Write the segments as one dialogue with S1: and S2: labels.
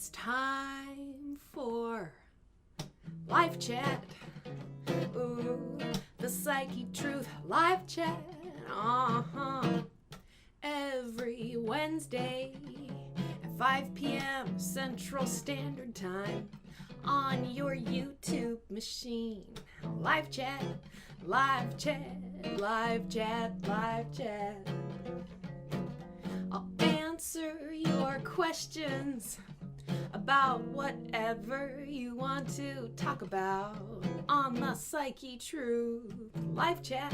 S1: Time for live chat. Ooh, the Psychetruth live chat. Every Wednesday at 5 p.m. Central Standard Time on your YouTube machine. Live chat, live chat, live chat, live chat. I'll answer your questions about whatever you want to talk about on the Psychetruth live chat,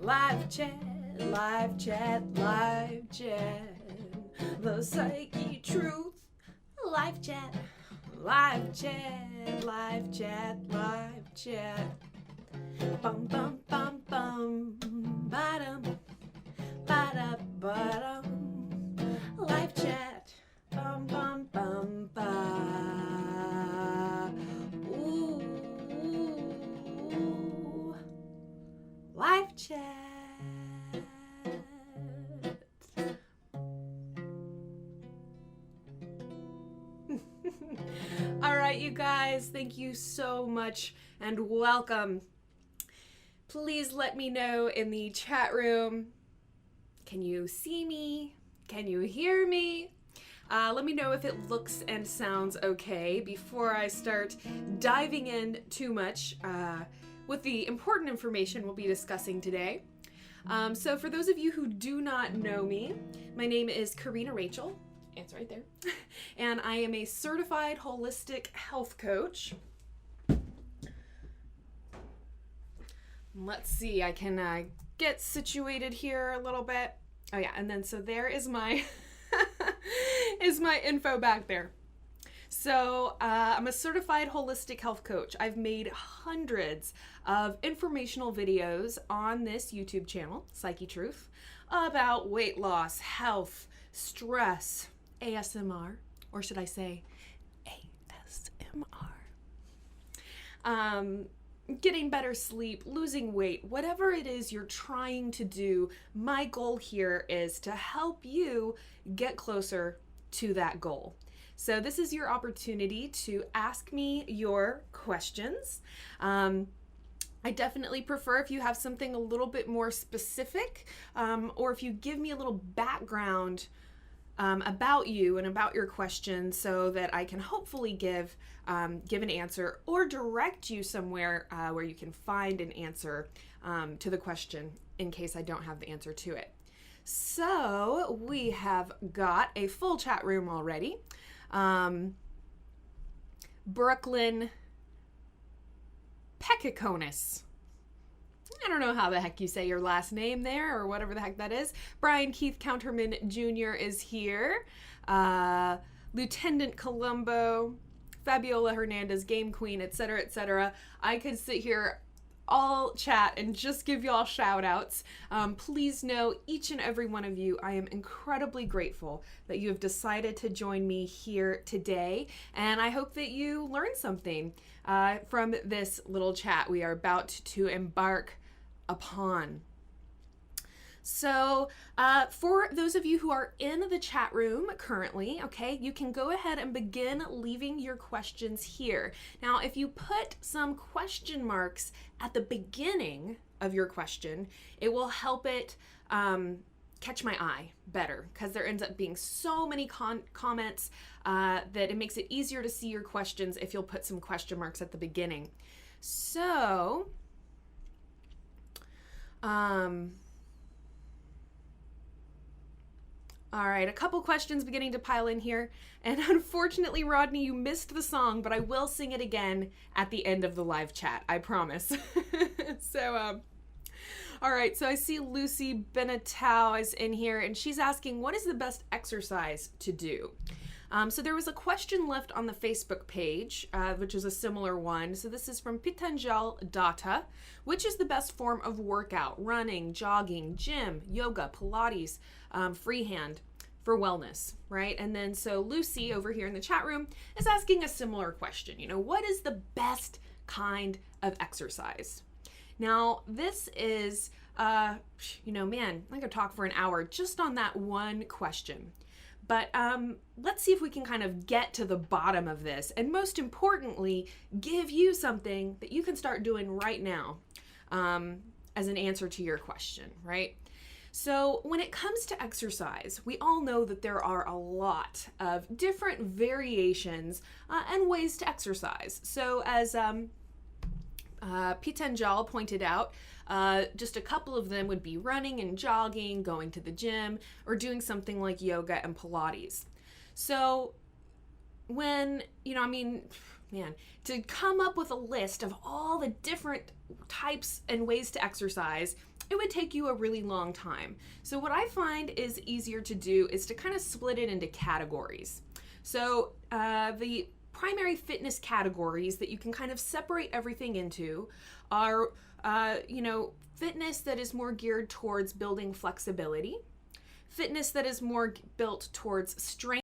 S1: live chat, live chat, live chat. The Psychetruth live chat, live chat, live chat, live chat. Bum bum bum bum, ba-dum, ba-da ba-dum. Live chat, bum bum bum ba. Ooh, live chat. All right, you guys, thank you so much and welcome. Please let me know in the chat room. Can you see me? Can you hear me? Let me know if it looks and sounds okay before I start diving in too much with the important information we'll be discussing today. So for those of you who do not know me, my name is Corrina Rachel. It's right there. And I am a certified holistic health coach. Let's see, I can get situated here a little bit. Oh yeah, and then so there is my is my info back there. So I'm a certified holistic health coach. I've made hundreds of informational videos on this YouTube channel, Psychetruth, about weight loss, health, stress, ASMR, or should I say ASMR. Getting better sleep, losing weight, whatever it is you're trying to do, my goal here is to help you get closer to that goal. So this is your opportunity to ask me your questions. I definitely prefer if you have something a little bit more specific, or if you give me a little background about you and about your question so that I can hopefully give an answer or direct you somewhere where you can find an answer to the question in case I don't have the answer to it. So we have got a full chat room already. Brooklyn Peccaconis. I don't know how the heck you say your last name there or whatever the heck that is. Brian Keith Counterman Jr. is here. Lieutenant Colombo, Fabiola Hernandez, Game Queen, etc., etc. I could sit here all chat and just give y'all shout outs. Please know, each and every one of you, I am incredibly grateful that you have decided to join me here today. And I hope that you learned something from this little chat we are about to embark upon. So for those of you who are in the chat room currently, okay, you can go ahead and begin leaving your questions here. Now, if you put some question marks at the beginning of your question, it will help it catch my eye better, because there ends up being so many comments that it makes it easier to see your questions if you'll put some question marks at the beginning. So, all right, a couple questions beginning to pile in here. And unfortunately, Rodney, you missed the song, but I will sing it again at the end of the live chat, I promise. So, all right, so I see Lucy Benetau is in here, and she's asking, what is the best exercise to do? So there was a question left on the Facebook page, which is a similar one. So this is from Pitanjal Datta. Which is the best form of workout? Running, jogging, gym, yoga, Pilates, freehand for wellness, right? And then so Lucy over here in the chat room is asking a similar question. You know, what is the best kind of exercise? Now, this is, man, I could talk for an hour just on that one question. But let's see if we can kind of get to the bottom of this, and most importantly, give you something that you can start doing right now as an answer to your question, right? So when it comes to exercise, we all know that there are a lot of different variations and ways to exercise. So as Pitanjal pointed out, just a couple of them would be running and jogging, going to the gym, or doing something like yoga and Pilates. So when, to come up with a list of all the different types and ways to exercise, it would take you a really long time. So what I find is easier to do is to kind of split it into categories. So the primary fitness categories that you can kind of separate everything into are, fitness that is more geared towards building flexibility, fitness that is more built towards strength,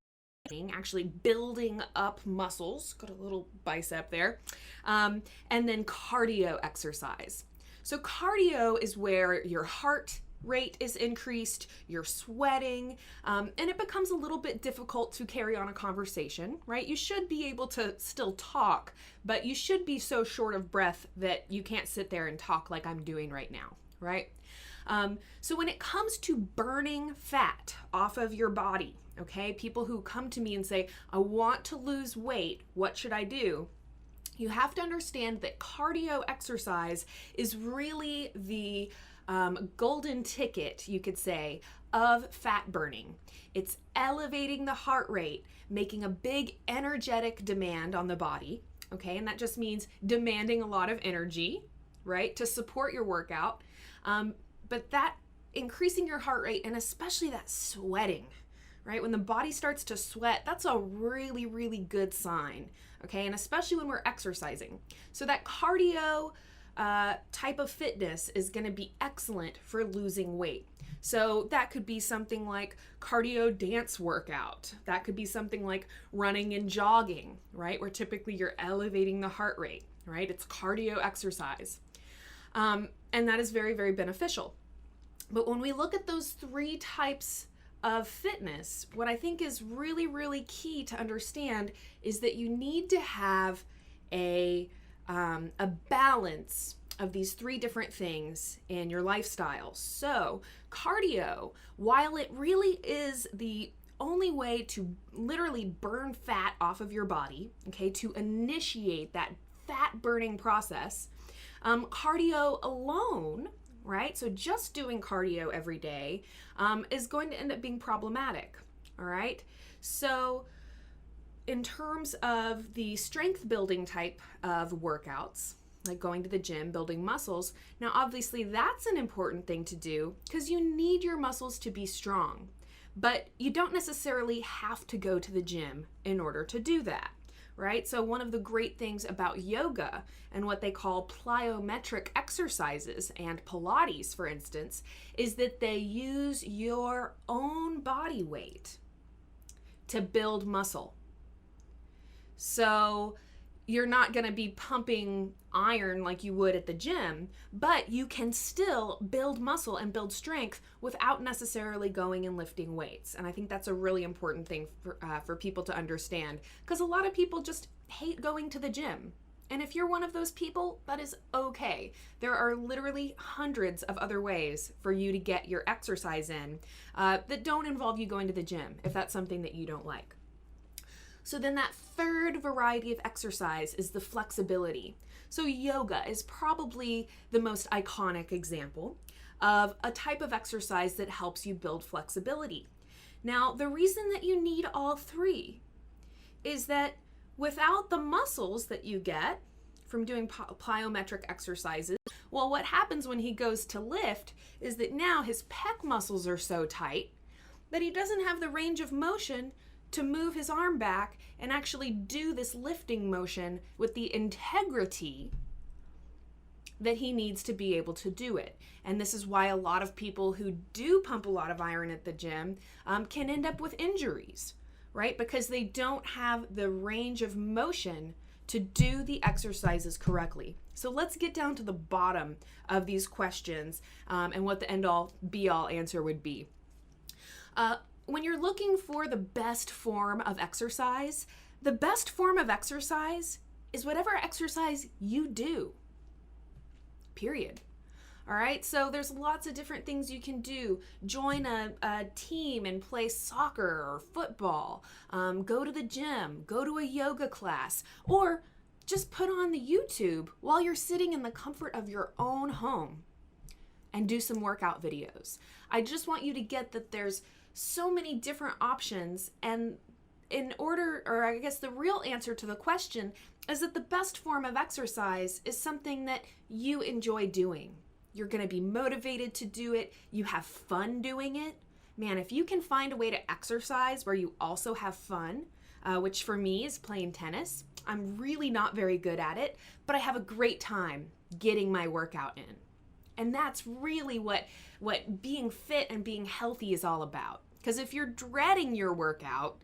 S1: actually building up muscles, got a little bicep there, and then cardio exercise. So cardio is where your heart rate is increased, you're sweating, and it becomes a little bit difficult to carry on a conversation, right? You should be able to still talk, but you should be so short of breath that you can't sit there and talk like I'm doing right now, right? So when it comes to burning fat off of your body, okay, people who come to me and say, I want to lose weight, what should I do? You have to understand that cardio exercise is really the golden ticket, you could say, of fat burning. It's elevating the heart rate, making a big energetic demand on the body, okay? And that just means demanding a lot of energy, right, to support your workout. But that increasing your heart rate, and especially that sweating, right? When the body starts to sweat, that's a really, really good sign, okay? And especially when we're exercising. So that cardio type of fitness is going to be excellent for losing weight. So that could be something like cardio dance workout. That could be something like running and jogging, right? Where typically you're elevating the heart rate, right? It's cardio exercise. And that is very, very beneficial. But when we look at those three types of fitness, what I think is really, really key to understand is that you need to have a balance of these three different things in your lifestyle. So cardio, while it really is the only way to literally burn fat off of your body, okay, to initiate that fat burning process, cardio alone, right, so just doing cardio every day is going to end up being problematic, all right? So in terms of the strength building type of workouts, like going to the gym, building muscles, now obviously that's an important thing to do because you need your muscles to be strong, but you don't necessarily have to go to the gym in order to do that, right? So one of the great things about yoga and what they call plyometric exercises and Pilates, for instance, is that they use your own body weight to build muscle. So you're not going to be pumping iron like you would at the gym, but you can still build muscle and build strength without necessarily going and lifting weights. And I think that's a really important thing for people to understand, because a lot of people just hate going to the gym. And if you're one of those people, that is okay. There are literally hundreds of other ways for you to get your exercise in that don't involve you going to the gym, if that's something that you don't like. So then that third variety of exercise is the flexibility. So yoga is probably the most iconic example of a type of exercise that helps you build flexibility. Now, the reason that you need all three is that without the muscles that you get from doing plyometric exercises, well, what happens when he goes to lift is that now his pec muscles are so tight that he doesn't have the range of motion to move his arm back and actually do this lifting motion with the integrity that he needs to be able to do it. And this is why a lot of people who do pump a lot of iron at the gym can end up with injuries, right? Because they don't have the range of motion to do the exercises correctly. So let's get down to the bottom of these questions and what the end-all be-all answer would be. when you're looking for the best form of exercise, the best form of exercise is whatever exercise you do. Period. All right, so there's lots of different things you can do. Join a team and play soccer or football. Go to the gym, go to a yoga class, or just put on the YouTube while you're sitting in the comfort of your own home and do some workout videos. I just want you to get that there's so many different options, and I guess the real answer to the question is that the best form of exercise is something that you enjoy doing. You're going to be motivated to do it. You have fun doing it. Man, if you can find a way to exercise where you also have fun, which for me is playing tennis. I'm really not very good at it, but I have a great time getting my workout in. And that's really what being fit and being healthy is all about. Because if you're dreading your workout,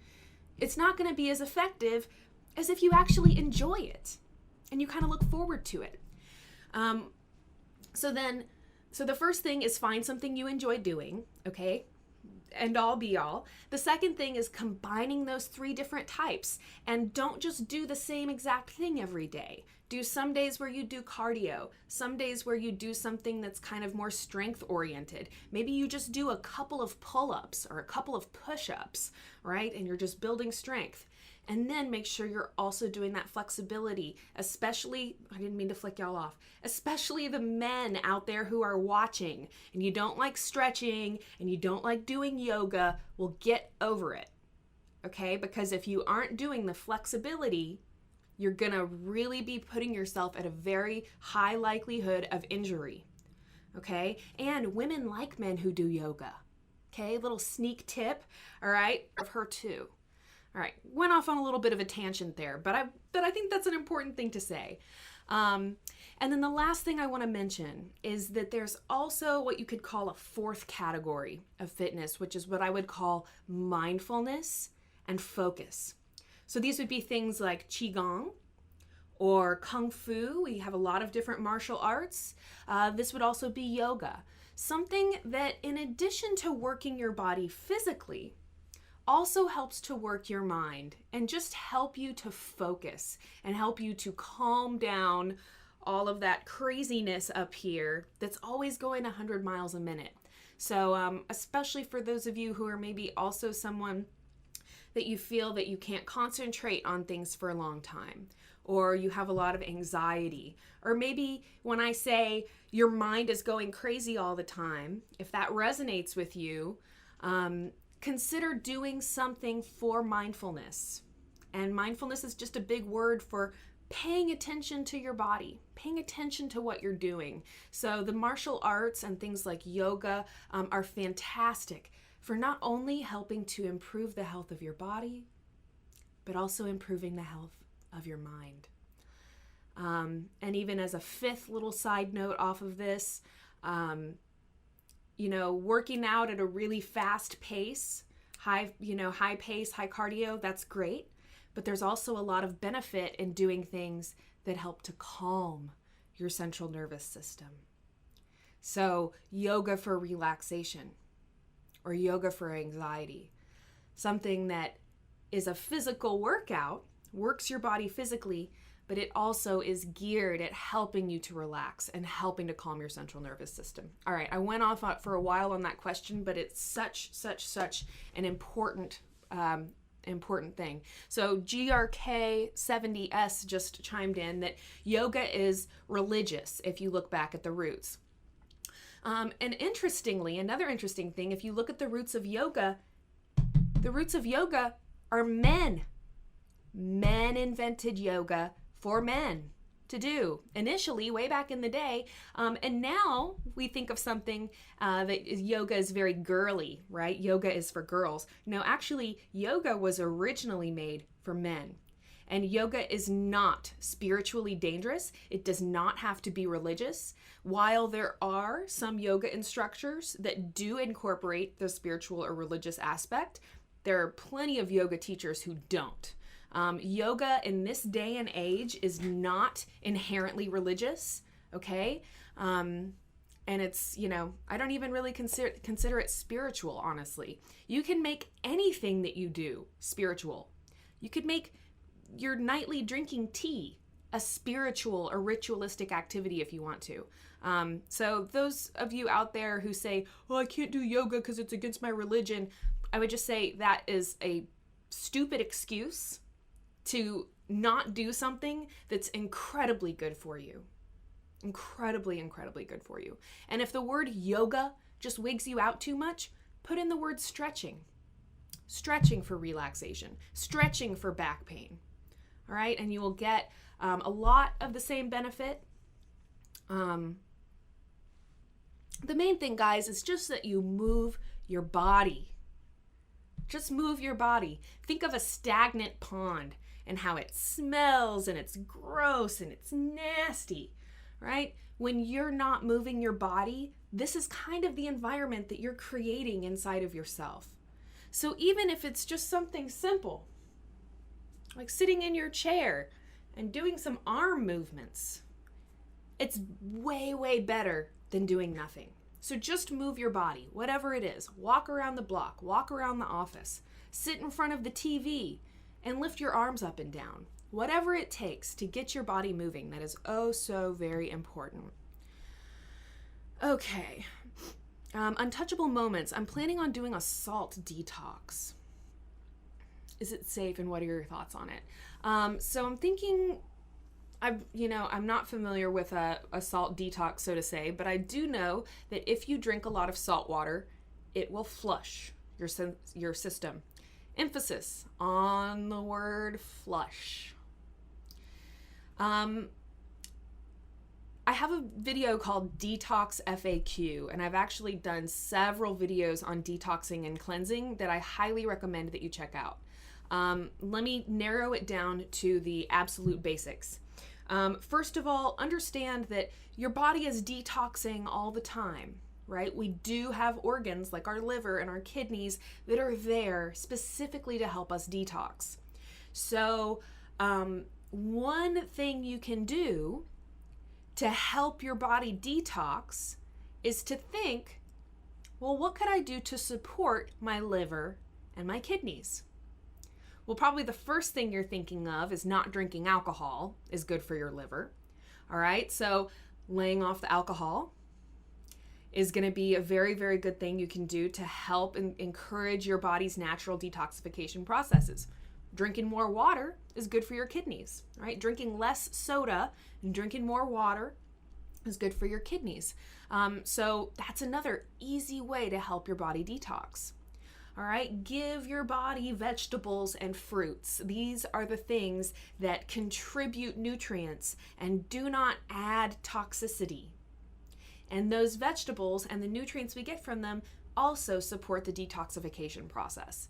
S1: it's not going to be as effective as if you actually enjoy it and you kind of look forward to it. So the first thing is find something you enjoy doing, okay? End all be all. The second thing is combining those 3 different types, and don't just do the same exact thing every day. Do some days where you do cardio, some days where you do something that's kind of more strength oriented. Maybe you just do a couple of pull-ups or a couple of push-ups, right? And you're just building strength. And then make sure you're also doing that flexibility, especially, I didn't mean to flick y'all off, especially the men out there who are watching and you don't like stretching and you don't like doing yoga. Well, get over it, okay? Because if you aren't doing the flexibility, you're gonna really be putting yourself at a very high likelihood of injury, okay? And women like men who do yoga, okay? Little sneak tip, all right, of her too. All right, went off on a little bit of a tangent there, but I think that's an important thing to say. And then the last thing I want to mention is that there's also what you could call a 4th category of fitness, which is what I would call mindfulness and focus. So these would be things like Qigong or Kung Fu. We have a lot of different martial arts. This would also be yoga. Something that, in addition to working your body physically, also helps to work your mind and just help you to focus and help you to calm down all of that craziness up here that's always going 100 miles a minute. So especially for those of you who are maybe also someone that you feel that you can't concentrate on things for a long time, or you have a lot of anxiety, or maybe when I say your mind is going crazy all the time, if that resonates with you, consider doing something for mindfulness. And mindfulness is just a big word for paying attention to your body, paying attention to what you're doing. So the martial arts and things like yoga are fantastic for not only helping to improve the health of your body, but also improving the health of your mind. And even as a 5th little side note off of this, working out at a really fast pace, high pace, high cardio, that's great. But there's also a lot of benefit in doing things that help to calm your central nervous system. So yoga for relaxation or yoga for anxiety, something that is a physical workout, works your body physically, but it also is geared at helping you to relax and helping to calm your central nervous system. All right, I went off for a while on that question, but it's such an important thing. So GRK70S just chimed in that yoga is religious if you look back at the roots. And interestingly, another interesting thing, if you look at the roots of yoga are men. Men invented yoga for men to do initially way back in the day, and now we think of something yoga is very girly, right? Yoga is for girls. No, actually yoga was originally made for men, and yoga is not spiritually dangerous. It does not have to be religious. While there are some yoga instructors that do incorporate the spiritual or religious aspect, there are plenty of yoga teachers who don't. Yoga in this day and age is not inherently religious, okay? And And it's, I don't even really consider it spiritual, honestly. You can make anything that you do spiritual. You could make your nightly drinking tea a spiritual or ritualistic activity if you want to. So those of you out there who say, well, I can't do yoga because it's against my religion, I would just say that is a stupid excuse to not do something that's incredibly good for you. Incredibly, incredibly good for you. And if the word yoga just wigs you out too much, put in the word stretching. Stretching for relaxation. Stretching for back pain. All right? And you will get a lot of the same benefit. The main thing, guys, is just that you move your body. Just move your body. Think of a stagnant pond and how it smells and it's gross and it's nasty, right? When you're not moving your body, this is kind of the environment that you're creating inside of yourself. So even if it's just something simple, like sitting in your chair and doing some arm movements, it's way, way better than doing nothing. So just move your body, whatever it is. Walk around the block, walk around the office, sit in front of the TV, and lift your arms up and down. Whatever it takes to get your body moving, that is oh so very important. Okay, untouchable moments. I'm planning on doing a salt detox. Is it safe, and what are your thoughts on it? So I'm thinking, I'm not familiar with a salt detox, so to say, but I do know that if you drink a lot of salt water, it will flush your system. Emphasis on the word flush. I have a video called Detox FAQ, and I've actually done several videos on detoxing and cleansing that I highly recommend that you check out. Let me narrow it down to the absolute basics. First of all, understand that your body is detoxing all the time, right? We do have organs like our liver and our kidneys that are there specifically to help us detox. So, one thing you can do to help your body detox is to think, well, what could I do to support my liver and my kidneys? Well, probably the first thing you're thinking of is not drinking alcohol is good for your liver. All right, so laying off the alcohol is going to be a very, very good thing you can do to help and encourage your body's natural detoxification processes. Drinking more water is good for your kidneys, right? Drinking less soda and drinking more water is good for your kidneys. So that's another easy way to help your body detox. All right, give your body vegetables and fruits. These are the things that contribute nutrients and do not add toxicity. And those vegetables and the nutrients we get from them also support the detoxification process.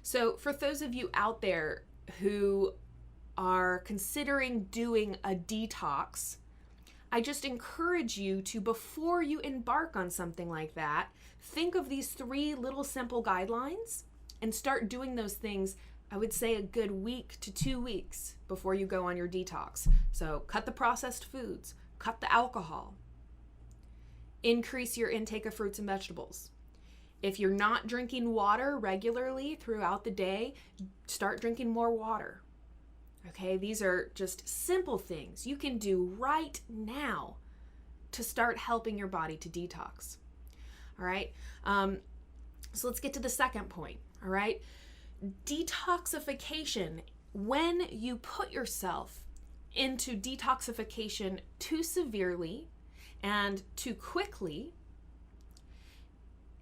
S1: So for those of you out there who are considering doing a detox, I just encourage you to, before you embark on something like that, think of these 3 little simple guidelines and start doing those things, I would say a good week to 2 weeks before you go on your detox. So cut the processed foods, cut the alcohol, increase your intake of fruits and vegetables. If you're not drinking water regularly throughout the day, start drinking more water. Okay, these are just simple things you can do right now to start helping your body to detox. All right, so let's get to the second point. All right, detoxification, when you put yourself into detoxification too severely and too quickly,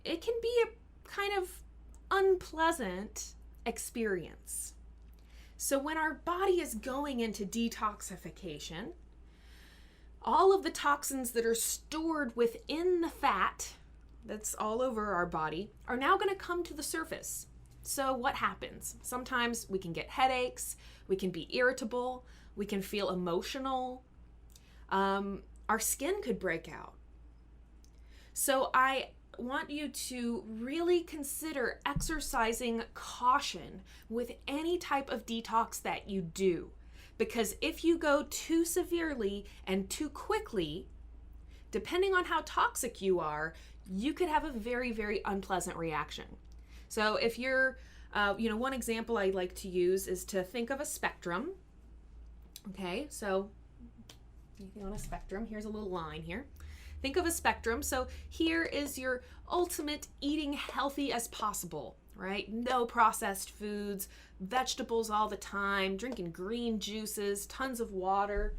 S1: it can be a kind of unpleasant experience. So when our body is going into detoxification, all of the toxins that are stored within the fat that's all over our body are now going to come to the surface. So what happens? Sometimes we can get headaches, we can be irritable, we can feel emotional, our skin could break out. So I want you to really consider exercising caution with any type of detox that you do, because if you go too severely and too quickly, depending on how toxic you are, you could have a very, very unpleasant reaction. So if you're, one example I like to use is to think of a spectrum. Okay, so anything on a spectrum, here's a little line here. Think of a spectrum. So here is your ultimate eating healthy as possible, right? No processed foods, vegetables all the time, drinking green juices, tons of water,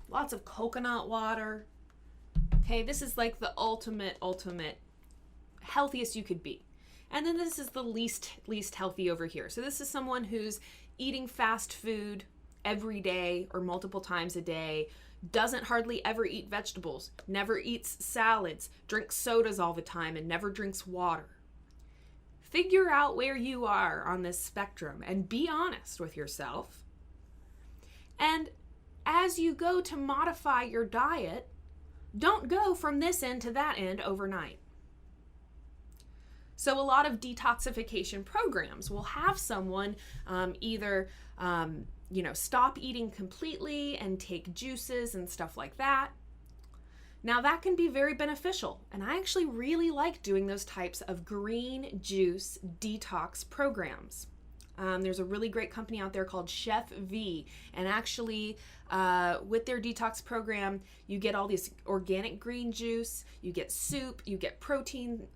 S1: lots of coconut water. Okay, this is like the ultimate healthiest you could be. And then this is the least healthy over here. So this is someone who's eating fast food every day or multiple times a day, doesn't hardly ever eat vegetables, never eats salads, drinks sodas all the time, and never drinks water. Figure out where you are on this spectrum and be honest with yourself. And as you go to modify your diet, don't go from this end to that end overnight. So a lot of detoxification programs will have someone either stop eating completely and take juices and stuff like that. Now that can be very beneficial, and I actually really like doing those types of green juice detox programs. There's a really great company out there called Chef V, and actually with their detox program, you get all this organic green juice, you get soup, you get protein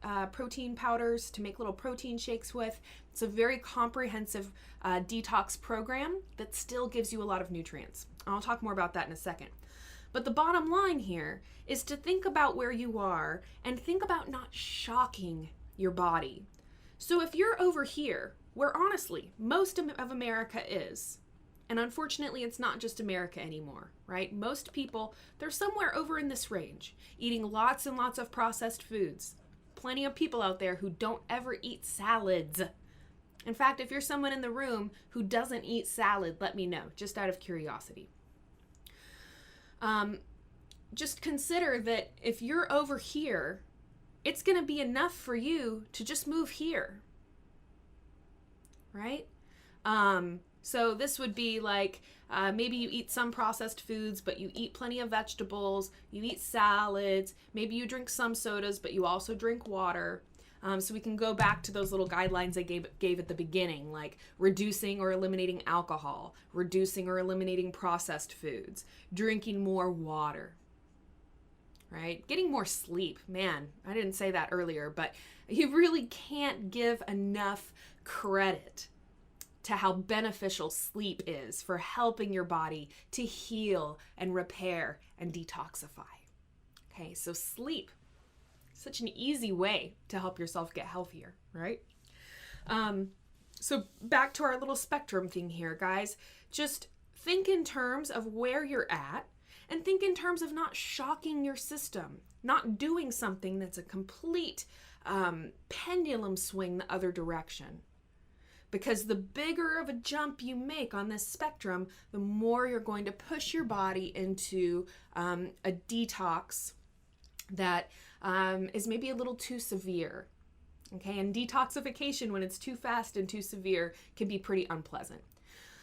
S1: powders to make little protein shakes with. It's a very comprehensive detox program that still gives you a lot of nutrients. I'll talk more about that in a second. But the bottom line here is to think about where you are and think about not shocking your body. So if you're over here, where honestly most of America is, and unfortunately it's not just America anymore, right? Most people, they're somewhere over in this range, eating lots and lots of processed foods. Plenty of people out there who don't ever eat salads. In fact, if you're someone in the room who doesn't eat salad, let me know, just out of curiosity. Just consider that if you're over here, it's going to be enough for you to just move here, right? So this would be like maybe you eat some processed foods, but you eat plenty of vegetables, you eat salads, maybe you drink some sodas, but you also drink water. So we can go back to those little guidelines I gave at the beginning, like reducing or eliminating alcohol, reducing or eliminating processed foods, drinking more water, right? Getting more sleep. Man, I didn't say that earlier, but you really can't give enough credit to how beneficial sleep is for helping your body to heal and repair and detoxify. Okay, so sleep. Such an easy way to help yourself get healthier, right? So back to our little spectrum thing here, guys. Just think in terms of where you're at and think in terms of not shocking your system, not doing something that's a complete pendulum swing the other direction. Because the bigger of a jump you make on this spectrum, the more you're going to push your body into a detox that is maybe a little too severe. Okay, and detoxification, when it's too fast and too severe, can be pretty unpleasant.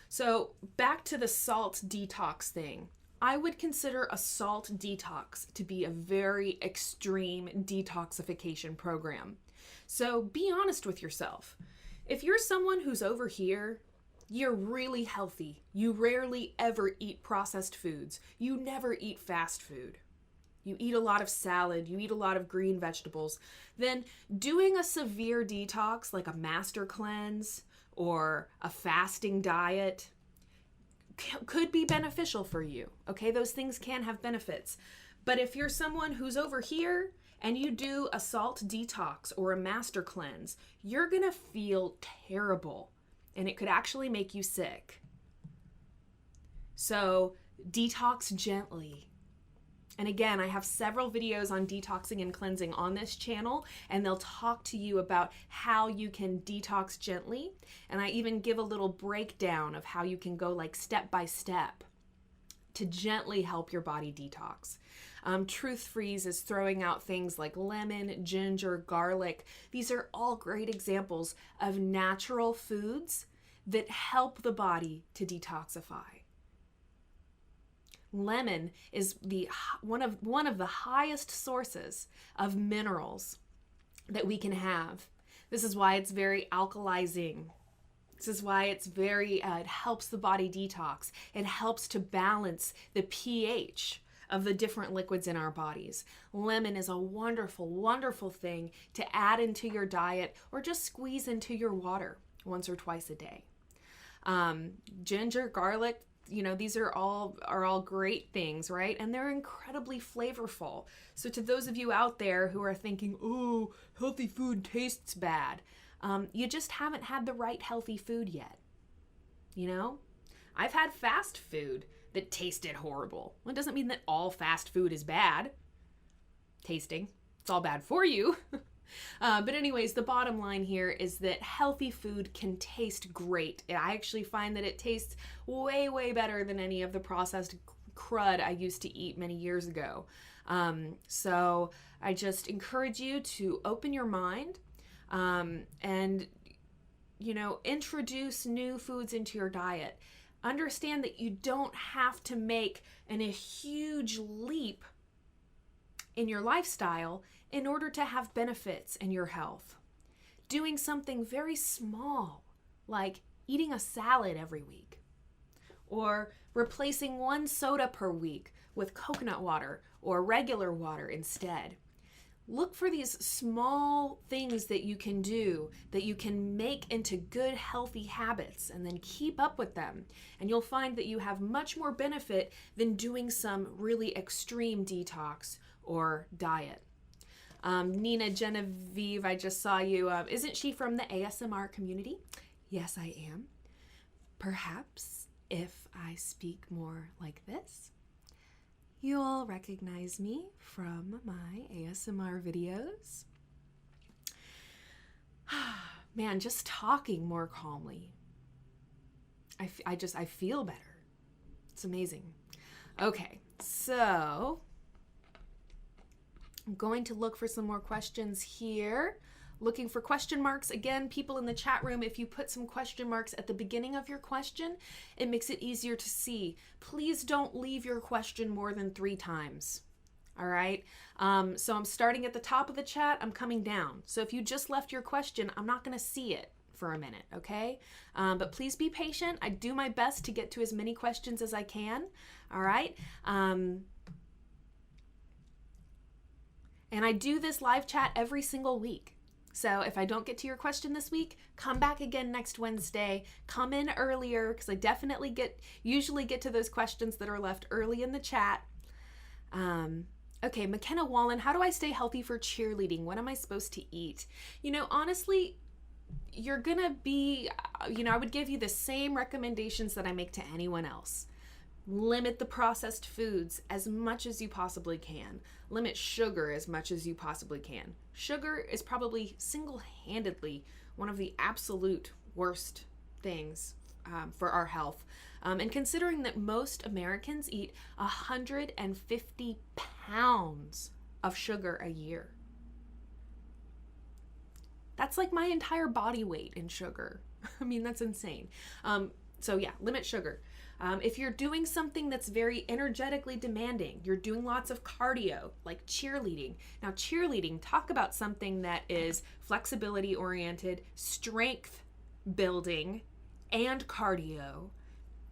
S1: So back to the salt detox thing. I would consider a salt detox to be a very extreme detoxification program. So be honest with yourself. If you're someone who's over here, you're really healthy. You rarely ever eat processed foods. You never eat fast food. You eat a lot of salad, you eat a lot of green vegetables, then doing a severe detox like a master cleanse or a fasting diet could be beneficial for you. Okay, those things can have benefits. But if you're someone who's over here and you do a salt detox or a master cleanse, you're gonna feel terrible and it could actually make you sick. So detox gently. And again, I have several videos on detoxing and cleansing on this channel, and they'll talk to you about how you can detox gently. And I even give a little breakdown of how you can go like step by step to gently help your body detox. Truth Freeze is throwing out things like lemon, ginger, garlic. These are all great examples of natural foods that help the body to detoxify. Lemon is one of the highest sources of minerals that we can have. This is why it's very alkalizing. This is why it's it helps the body detox. It helps to balance the pH of the different liquids in our bodies. Lemon is a wonderful, wonderful thing to add into your diet or just squeeze into your water once or twice a day. Ginger, garlic, these are all great things, right? And they're incredibly flavorful. So to those of you out there who are thinking, oh, healthy food tastes bad, you just haven't had the right healthy food yet. I've had fast food that tasted horrible. Well, it doesn't mean that all fast food is bad tasting. It's all bad for you. But anyways, the bottom line here is that healthy food can taste great. I actually find that it tastes way, way better than any of the processed crud I used to eat many years ago. So I just encourage you to open your mind and, introduce new foods into your diet. Understand that you don't have to make a huge leap in your lifestyle in order to have benefits in your health. Doing something very small, like eating a salad every week, or replacing one soda per week with coconut water or regular water instead. Look for these small things that you can do, that you can make into good, healthy habits, and then keep up with them. And you'll find that you have much more benefit than doing some really extreme detox or diet. Nina Genevieve, I just saw you. Isn't she from the ASMR community? Yes, I am. Perhaps if I speak more like this, you'll recognize me from my ASMR videos. Man, just talking more calmly. I feel better. It's amazing. Okay, so I'm going to look for some more questions here. Looking for question marks. Again, people in the chat room, if you put some question marks at the beginning of your question, it makes it easier to see. Please don't leave your question more than 3 times. All right? So I'm starting at the top of the chat. I'm coming down. So if you just left your question, I'm not going to see it for a minute, okay? But please be patient. I do my best to get to as many questions as I can. All right? And I do this live chat every single week. So if I don't get to your question this week, come back again next Wednesday. Come in earlier because I definitely usually get to those questions that are left early in the chat. Okay, McKenna Wallen, how do I stay healthy for cheerleading? What am I supposed to eat? Honestly, you're gonna be, I would give you the same recommendations that I make to anyone else. Limit the processed foods as much as you possibly can. Limit sugar as much as you possibly can. Sugar is probably single-handedly one of the absolute worst things for our health. And considering that most Americans eat 150 pounds of sugar a year. That's like my entire body weight in sugar. I mean, that's insane. So yeah, limit sugar. If you're doing something that's very energetically demanding, you're doing lots of cardio, like cheerleading. Now, cheerleading, talk about something that is flexibility oriented, strength building, and cardio.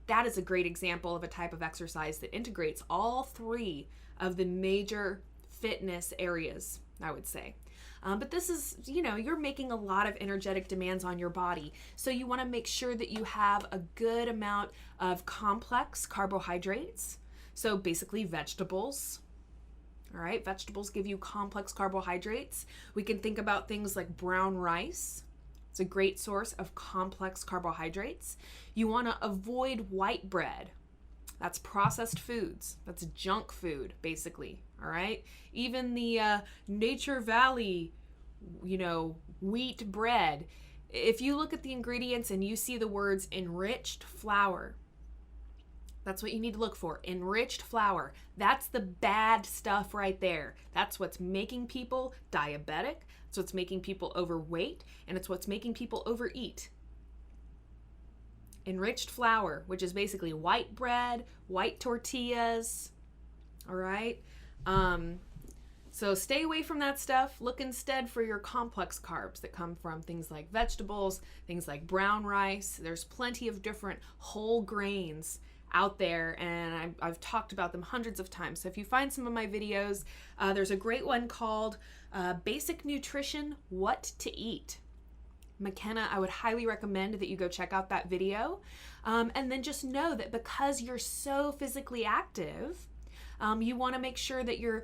S1: That is a great example of a type of exercise that integrates all 3 of the major fitness areas, I would say. But this is, you're making a lot of energetic demands on your body. So you want to make sure that you have a good amount of complex carbohydrates. So basically vegetables. All right, vegetables give you complex carbohydrates. We can think about things like brown rice. It's a great source of complex carbohydrates. You want to avoid white bread. That's processed foods. That's junk food, basically. All right. Even the Nature Valley, wheat bread. If you look at the ingredients and you see the words enriched flour, that's what you need to look for. Enriched flour. That's the bad stuff right there. That's what's making people diabetic. It's what's making people overweight. And it's what's making people overeat. enriched flour, which is basically white bread, white tortillas. All right. So stay away from that stuff. Look instead for your complex carbs that come from things like vegetables, things like brown rice. There's plenty of different whole grains out there, and I've talked about them hundreds of times. So if you find some of my videos, there's a great one called Basic Nutrition, What to Eat. McKenna, I would highly recommend that you go check out that video. And then just know that because you're so physically active, you want to make sure that you're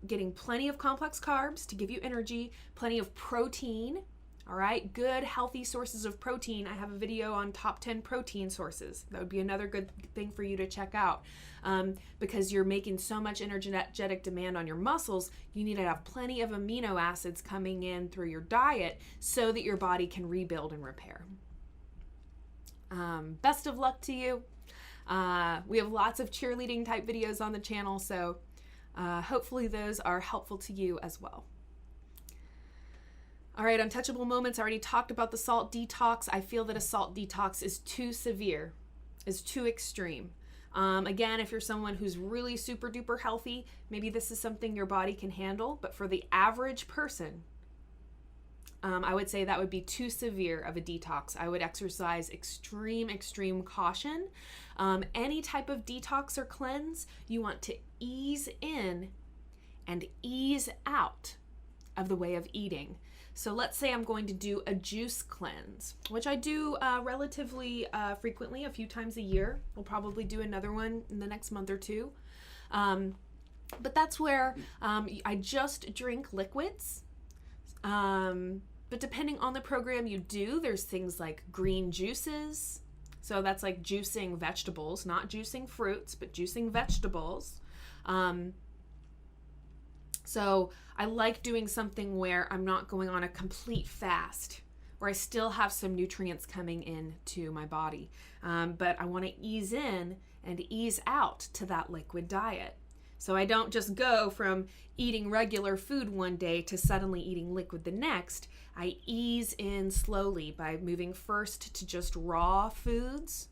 S1: getting plenty of complex carbs to give you energy, plenty of protein, all right? Good, healthy sources of protein. I have a video on top 10 protein sources. That would be another good thing for you to check out. Because you're making so much energetic demand on your muscles, you need to have plenty of amino acids coming in through your diet so that your body can rebuild and repair. Best of luck to you. We have lots of cheerleading type videos on the channel, so hopefully those are helpful to you as well. All right, untouchable moments. I already talked about the salt detox. I feel that a salt detox is too severe, is too extreme. Again, if you're someone who's really super duper healthy, maybe this is something your body can handle, but for the average person, I would say that would be too severe of a detox. I would exercise extreme caution. Any type of detox or cleanse, you want to ease in and ease out of the way of eating. So let's say I'm going to do a juice cleanse, which I do relatively frequently, a few times a year. We'll probably do another one in the next month or two. But that's where I just drink liquids. But depending on the program you do, there's things like green juices. So that's like juicing vegetables, not juicing fruits, but juicing vegetables. So I like doing something where I'm not going on a complete fast, where I still have some nutrients coming into my body. But I want to ease in and ease out to that liquid diet. So I don't just go from eating regular food one day to suddenly eating liquid the next. I ease in slowly by moving first to just raw foods,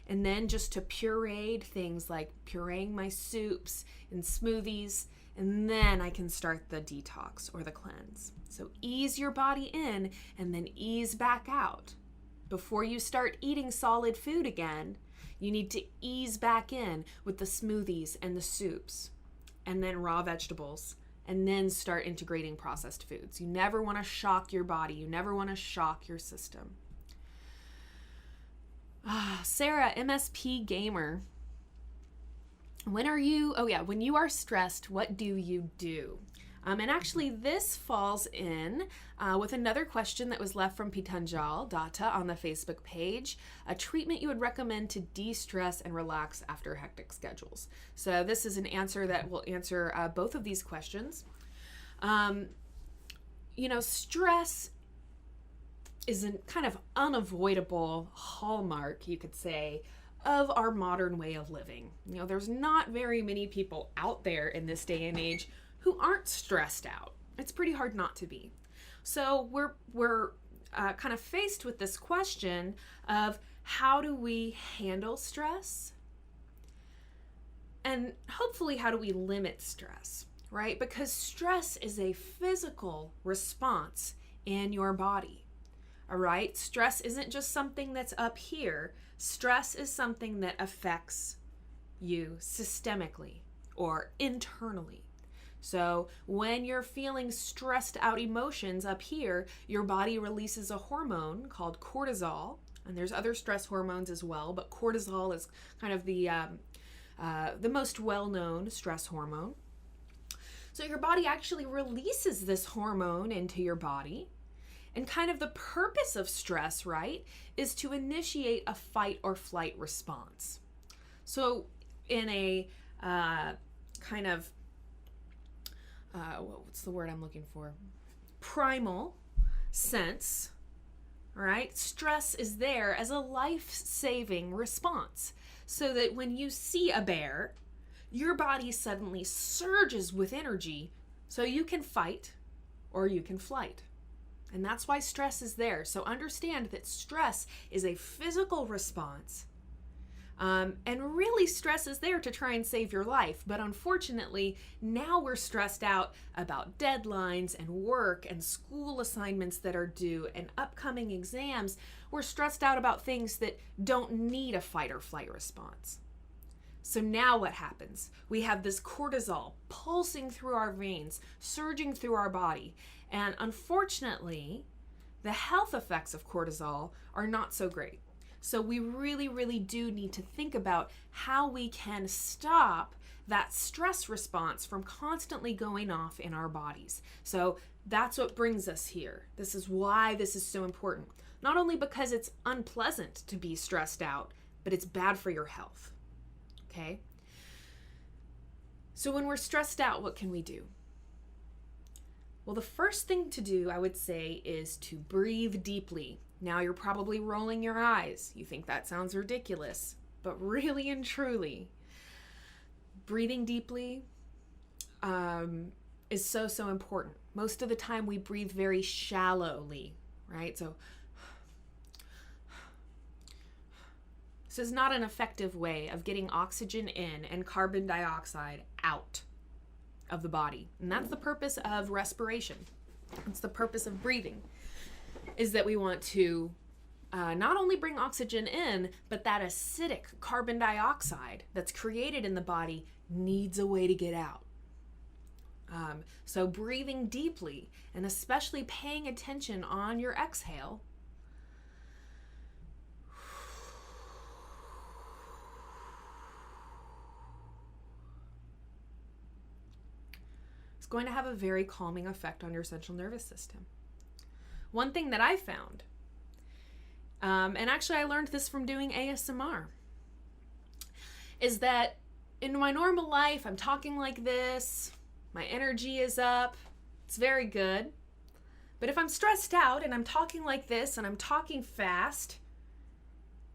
S1: and then just to pureed things like pureeing my soups and smoothies, and then I can start the detox or the cleanse. So ease your body in and then ease back out. Before you start eating solid food again, you need to ease back in with the smoothies and the soups, and then raw vegetables, and then start integrating processed foods. You never want to shock your body. You never want to shock your system. Sarah, MSP Gamer. When you are stressed, what do you do? And actually this falls in with another question that was left from Pitanjal Datta on the Facebook page, a treatment you would recommend to de-stress and relax after hectic schedules. So this is an answer that will answer both of these questions. Stress is a kind of unavoidable hallmark, you could say, of our modern way of living. There's not very many people out there in this day and age who aren't stressed out. It's pretty hard not to be. So we're kind of faced with this question of how do we handle stress? And hopefully how do we limit stress, right? Because stress is a physical response in your body, all right? Stress isn't just something that's up here. Stress is something that affects you systemically or internally. So when you're feeling stressed out emotions up here, your body releases a hormone called cortisol, and there's other stress hormones as well, but cortisol is kind of the most well-known stress hormone. So your body actually releases this hormone into your body, and kind of the purpose of stress, right, is to initiate a fight or flight response. So in a kind of what's the word I'm looking for? Primal sense, all right? Stress is there as a life-saving response, so that when you see a bear, your body suddenly surges with energy so you can fight or you can flight, And that's why stress is there. So understand that stress is a physical response. And really, stress is there to try and save your life. But unfortunately, now we're stressed out about deadlines and work and school assignments that are due and upcoming exams. We're stressed out about things that don't need a fight or flight response. So now what happens? We have this cortisol pulsing through our veins, surging through our body. And unfortunately, the health effects of cortisol are not so great. So we really, really do need to think about how we can stop that stress response from constantly going off in our bodies. So that's what brings us here. This is why this is so important. Not only because it's unpleasant to be stressed out, but it's bad for your health. Okay? So when we're stressed out, what can we do? Well, the first thing to do, I would say, is to breathe deeply. Now you're probably rolling your eyes. You think that sounds ridiculous, but really and truly, breathing deeply is so, so important. Most of the time we breathe very shallowly, right? So this is not an effective way of getting oxygen in and carbon dioxide out of the body. And that's the purpose of respiration. It's the purpose of breathing, is that we want to not only bring oxygen in, but that acidic carbon dioxide that's created in the body needs a way to get out. So breathing deeply, and especially paying attention on your exhale, it's going to have a very calming effect on your central nervous system. One thing that I found, and actually I learned this from doing ASMR, is that in my normal life, I'm talking like this, my energy is up, it's very good. But if I'm stressed out and I'm talking like this and I'm talking fast,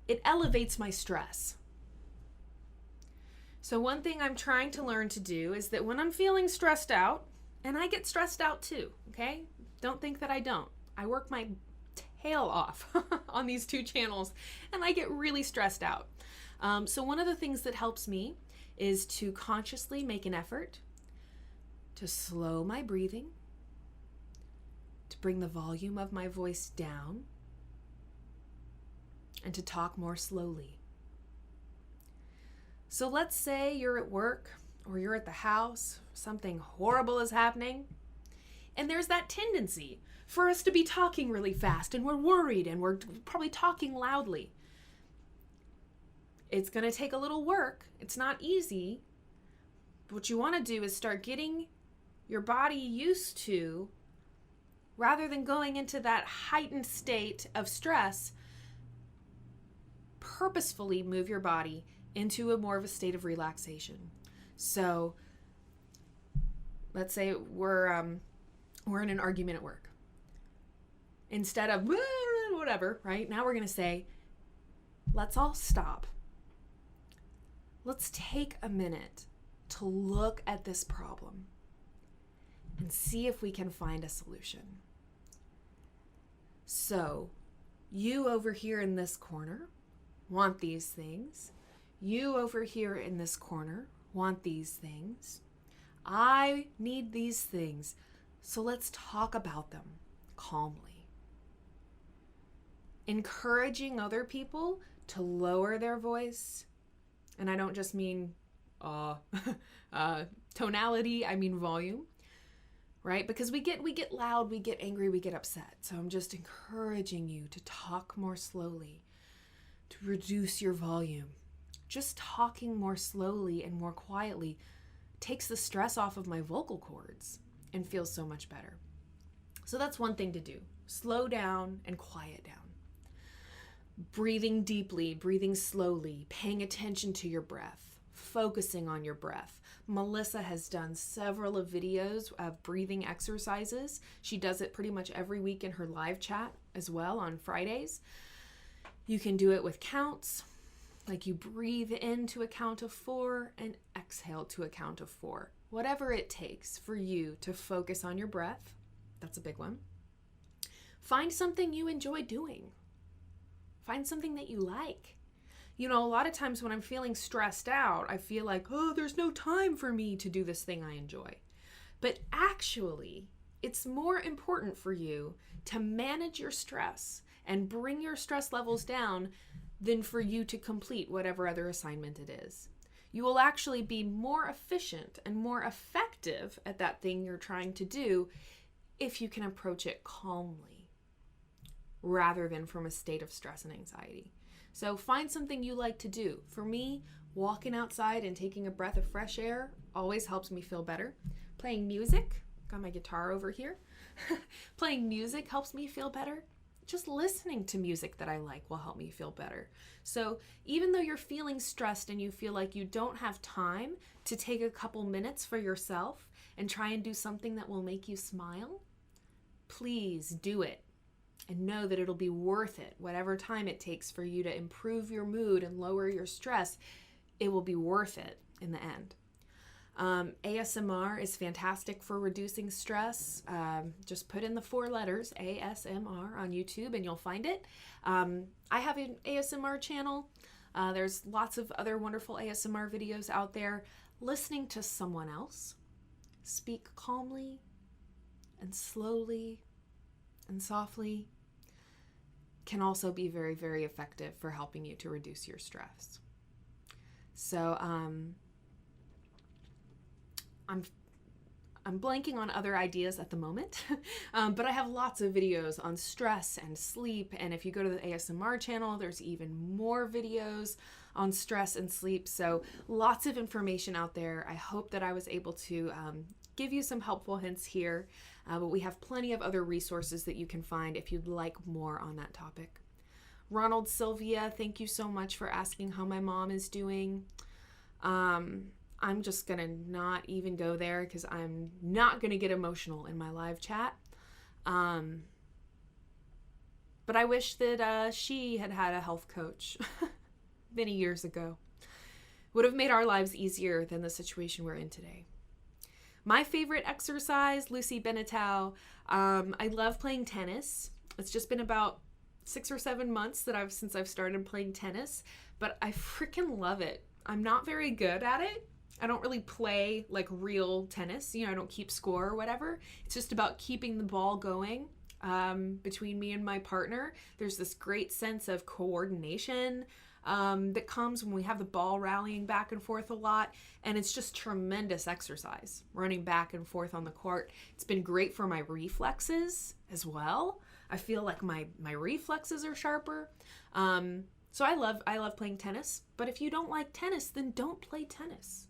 S1: it elevates my stress. So one thing I'm trying to learn to do is that when I'm feeling stressed out, and I get stressed out too, okay? Don't think that I don't. I work my tail off on these two channels, and I get really stressed out. So one of the things that helps me is to consciously make an effort to slow my breathing, to bring the volume of my voice down, and to talk more slowly. So let's say you're at work or you're at the house, something horrible is happening, and there's that tendency for us to be talking really fast, and we're worried, and we're probably talking loudly. It's going to take a little work. It's not easy. But what you want to do is start getting your body used to, rather than going into that heightened state of stress, purposefully move your body into a more of a state of relaxation. So let's say we're in an argument at work. Instead of whatever, right? Now we're going to say, let's all stop. Let's take a minute to look at this problem and see if we can find a solution. So you over here in this corner want these things. You over here in this corner want these things. I need these things. So let's talk about them calmly. Encouraging other people to lower their voice. And I don't just mean tonality, I mean volume. Right? Because we get loud, we get angry, we get upset. So I'm just encouraging you to talk more slowly, to reduce your volume. Just talking more slowly and more quietly takes the stress off of my vocal cords and feels so much better. So that's one thing to do. Slow down and quiet down. Breathing deeply, breathing slowly, paying attention to your breath, focusing on your breath. Melissa has done several of videos of breathing exercises. She does it pretty much every week in her live chat as well on Fridays. You can do it with counts. Like you breathe in to a count of 4 and exhale to a count of 4. Whatever it takes for you to focus on your breath. That's a big one. Find something you enjoy doing. Find something that you like. You know, a lot of times when I'm feeling stressed out, I feel like, oh, there's no time for me to do this thing I enjoy. But actually, it's more important for you to manage your stress and bring your stress levels down than for you to complete whatever other assignment it is. You will actually be more efficient and more effective at that thing you're trying to do if you can approach it calmly rather than from a state of stress and anxiety. So find something you like to do. For me, walking outside and taking a breath of fresh air always helps me feel better. Playing music, got my guitar over here. Playing music helps me feel better. Just listening to music that I like will help me feel better. So even though you're feeling stressed and you feel like you don't have time to take a couple minutes for yourself and try and do something that will make you smile, please do it. And know that it'll be worth it. Whatever time it takes for you to improve your mood and lower your stress, it will be worth it in the end. ASMR is fantastic for reducing stress. Just put in the 4 letters ASMR on YouTube and you'll find it. I have an ASMR channel. There's lots of other wonderful ASMR videos out there. Listening to someone else speak calmly and slowly and softly can also be very, very effective for helping you to reduce your stress. So I'm blanking on other ideas at the moment, but I have lots of videos on stress and sleep. And if you go to the ASMR channel, there's even more videos on stress and sleep. So lots of information out there. I hope that I was able to give you some helpful hints here, but we have plenty of other resources that you can find if you'd like more on that topic. Ronald Sylvia, thank you so much for asking how my mom is doing. I'm just gonna not even go there because I'm not gonna get emotional in my live chat. But I wish that she had had a health coach many years ago. Would have made our lives easier than the situation we're in today. My favorite exercise, Lucy Benetow. I love playing tennis. It's just been about 6 or 7 months since I've started playing tennis, but I freaking love it. I'm not very good at it. I don't really play like real tennis. You know, I don't keep score or whatever. It's just about keeping the ball going between me and my partner. There's this great sense of coordination that comes when we have the ball rallying back and forth a lot. And it's just tremendous exercise, running back and forth on the court. It's been great for my reflexes as well. I feel like my reflexes are sharper. So I love playing tennis. But if you don't like tennis, then don't play tennis.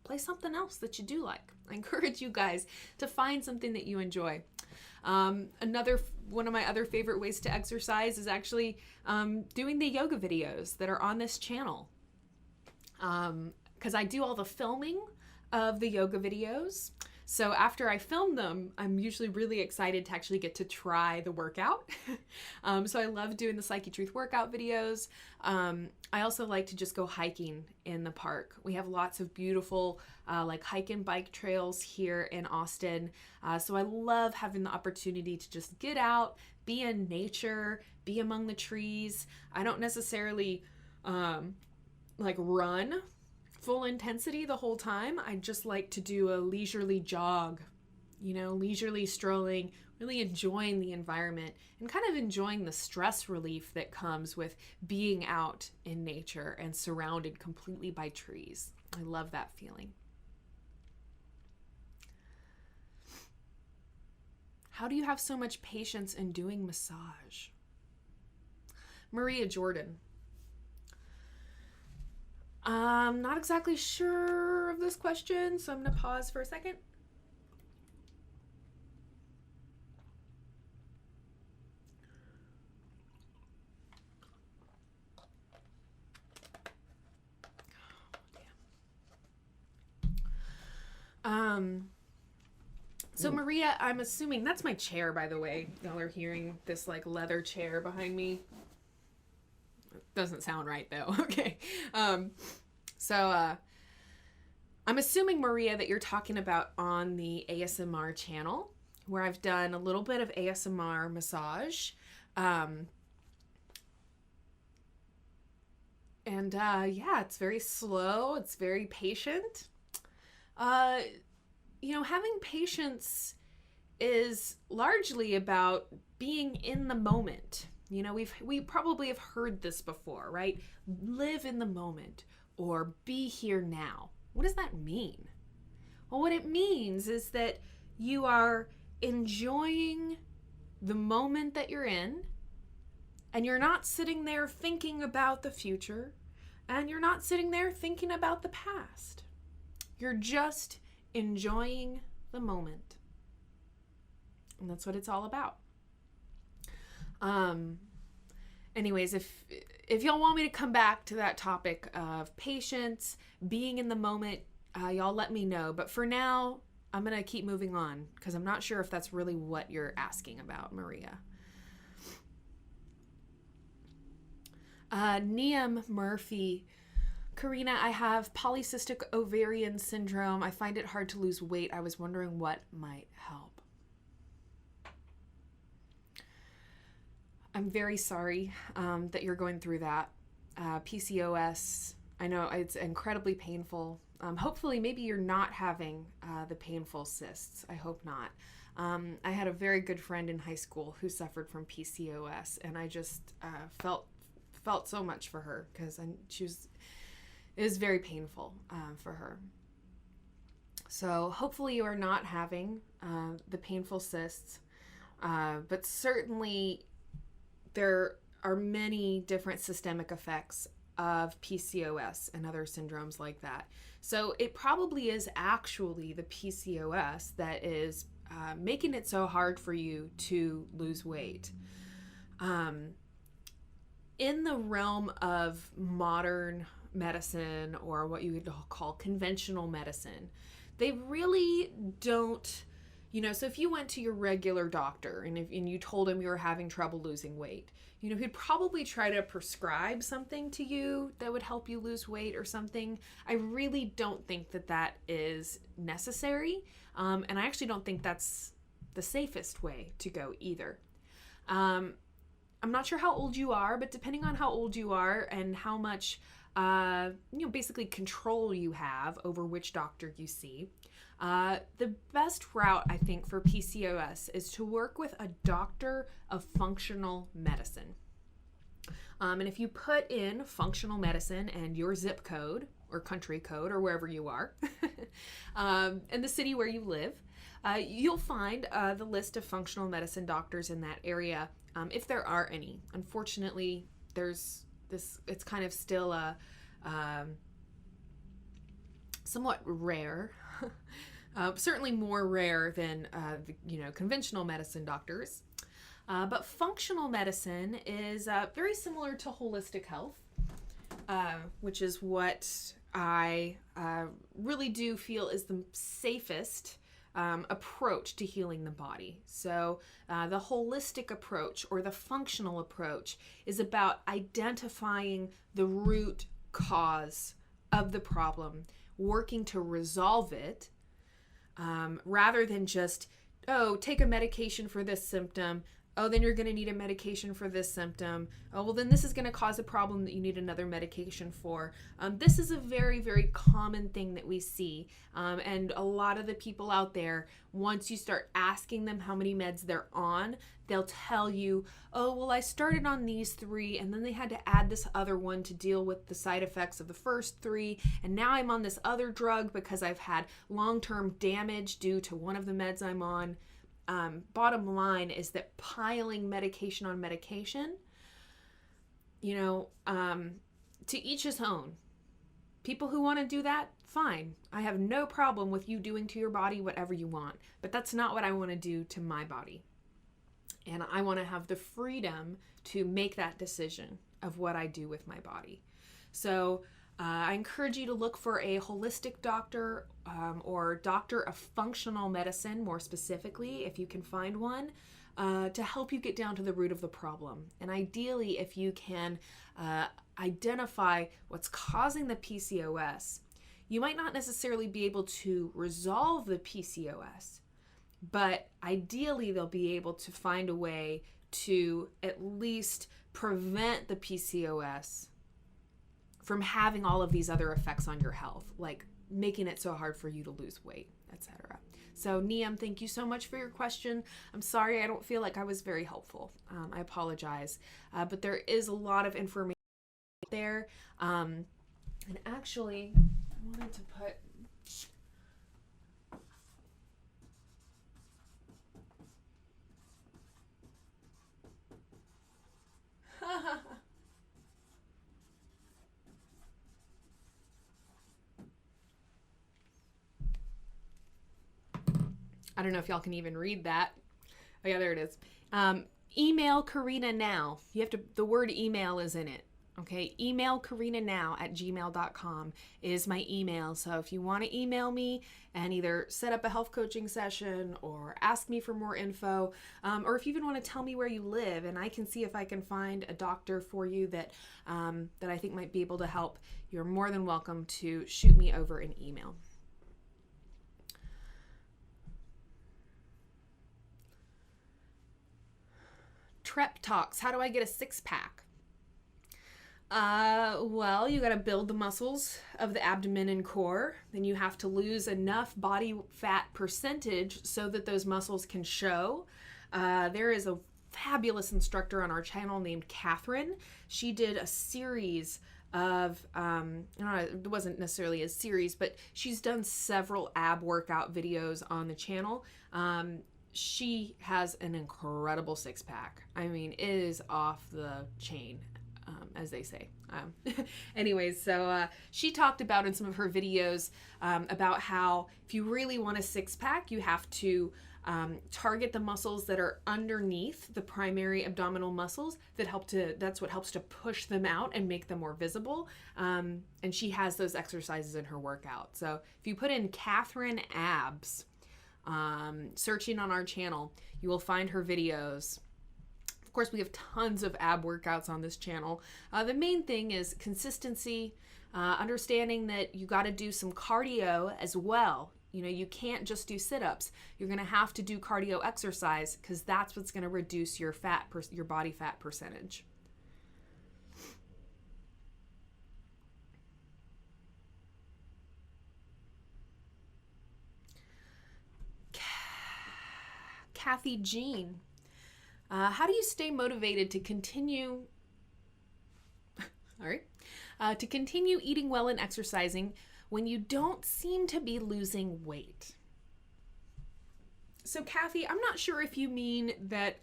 S1: Play something else that you do like. I encourage you guys to find something that you enjoy. Another one of my other favorite ways to exercise is actually doing the yoga videos that are on this channel. Because I do all the filming of the yoga videos. So after I film them, I'm usually really excited to actually get to try the workout. So I love doing the Psychetruth workout videos. I also like to just go hiking in the park. We have lots of beautiful like hike and bike trails here in Austin. So I love having the opportunity to just get out, be in nature, be among the trees. I don't necessarily like run full intensity the whole time. I just like to do a leisurely jog, you know, leisurely strolling, really enjoying the environment and kind of enjoying the stress relief that comes with being out in nature and surrounded completely by trees. I love that feeling. How do you have so much patience in doing massage? Maria Jordan. I'm not exactly sure of this question, so I'm going to pause for a second. So Maria, I'm assuming that's my chair, by the way. Y'all are hearing this like leather chair behind me. Doesn't sound right though. Okay. So I'm assuming, Maria, that you're talking about on the ASMR channel where I've done a little bit of ASMR massage. Yeah, it's very slow. It's very patient. Having patience is largely about being in the moment. We probably have heard this before, right? Live in the moment or be here now. What does that mean? Well, what it means is that you are enjoying the moment that you're in, and you're not sitting there thinking about the future, and you're not sitting there thinking about the past. You're just enjoying the moment. And that's what it's all about. Anyways, if y'all want me to come back to that topic of patience, being in the moment, y'all let me know. But for now, I'm going to keep moving on because I'm not sure if that's really what you're asking about, Maria. Niam Murphy. Corrina, I have polycystic ovarian syndrome. I find it hard to lose weight. I was wondering what might help. I'm very sorry that you're going through that. PCOS, I know it's incredibly painful. Hopefully, maybe you're not having the painful cysts. I hope not. I had a very good friend in high school who suffered from PCOS, and I just felt so much for her because it was very painful for her. So hopefully you are not having the painful cysts, but certainly there are many different systemic effects of PCOS and other syndromes like that. So it probably is actually the PCOS that is making it so hard for you to lose weight. In the realm of modern medicine, or what you would call conventional medicine, they really don't, so if you went to your regular doctor and you told him you were having trouble losing weight, he'd probably try to prescribe something to you that would help you lose weight or something. I really don't think that is necessary. And I actually don't think that's the safest way to go either. I'm not sure how old you are, but depending on how old you are and how much, basically control you have over which doctor you see, the best route, I think, for PCOS is to work with a doctor of functional medicine. And if you put in functional medicine and your zip code or country code or wherever you are, and the city where you live, you'll find the list of functional medicine doctors in that area, if there are any. Unfortunately, it's kind of still somewhat rare, certainly more rare than conventional medicine doctors. But functional medicine is very similar to holistic health, which is what I really do feel is the safest approach to healing the body. So the holistic approach or the functional approach is about identifying the root cause of the problem, working to resolve it, rather than just, take a medication for this symptom. Oh, then you're going to need a medication for this symptom. Oh, well, then this is going to cause a problem that you need another medication for. This is a very, very common thing that we see. And a lot of the people out there, once you start asking them how many meds they're on, they'll tell you, oh, well, I started on these 3, and then they had to add this other one to deal with the side effects of the first 3. And now I'm on this other drug because I've had long-term damage due to one of the meds I'm on. Bottom line is that piling medication on medication, to each his own. People who want to do that, fine. I have no problem with you doing to your body whatever you want, but that's not what I want to do to my body. And I want to have the freedom to make that decision of what I do with my body. So I encourage you to look for a holistic doctor or doctor of functional medicine, more specifically, if you can find one, to help you get down to the root of the problem. And ideally, if you can identify what's causing the PCOS, you might not necessarily be able to resolve the PCOS. But ideally, they'll be able to find a way to at least prevent the PCOS from having all of these other effects on your health, like making it so hard for you to lose weight, etc. So Niam, thank you so much for your question. I'm sorry I don't feel like I was very helpful. I apologize. But there is a lot of information there. And actually, I wanted to put... I don't know if y'all can even read that. Oh yeah, there it is. Email Corrina now. You have to, the word email is in it. Okay, email Corrina now at gmail.com is my email. So if you want to email me and either set up a health coaching session or ask me for more info, or if you even want to tell me where you live and I can see if I can find a doctor for you that I think might be able to help, you're more than welcome to shoot me over an email. Trep Talks, how do I get a six-pack? Well, you got to build the muscles of the abdomen and core. Then you have to lose enough body fat percentage so that those muscles can show. There is a fabulous instructor on our channel named Catherine. She did a series of, it wasn't necessarily a series, but she's done several ab workout videos on the channel. She has an incredible six-pack. I mean, it is off the chain, as they say. Anyways, so she talked about in some of her videos about how if you really want a six-pack, you have to target the muscles that are underneath the primary abdominal muscles that's what helps to push them out and make them more visible. And she has those exercises in her workout. So if you put in Catherine Abs, searching on our channel, you will find her videos. Of course, we have tons of ab workouts on this channel. The main thing is consistency, understanding that you got to do some cardio as well. You know, you can't just do sit-ups. You're going to have to do cardio exercise because that's what's going to reduce your your body fat percentage. Kathy Jean, how do you stay motivated to continue to continue eating well and exercising when you don't seem to be losing weight? So Kathy, I'm not sure if you mean that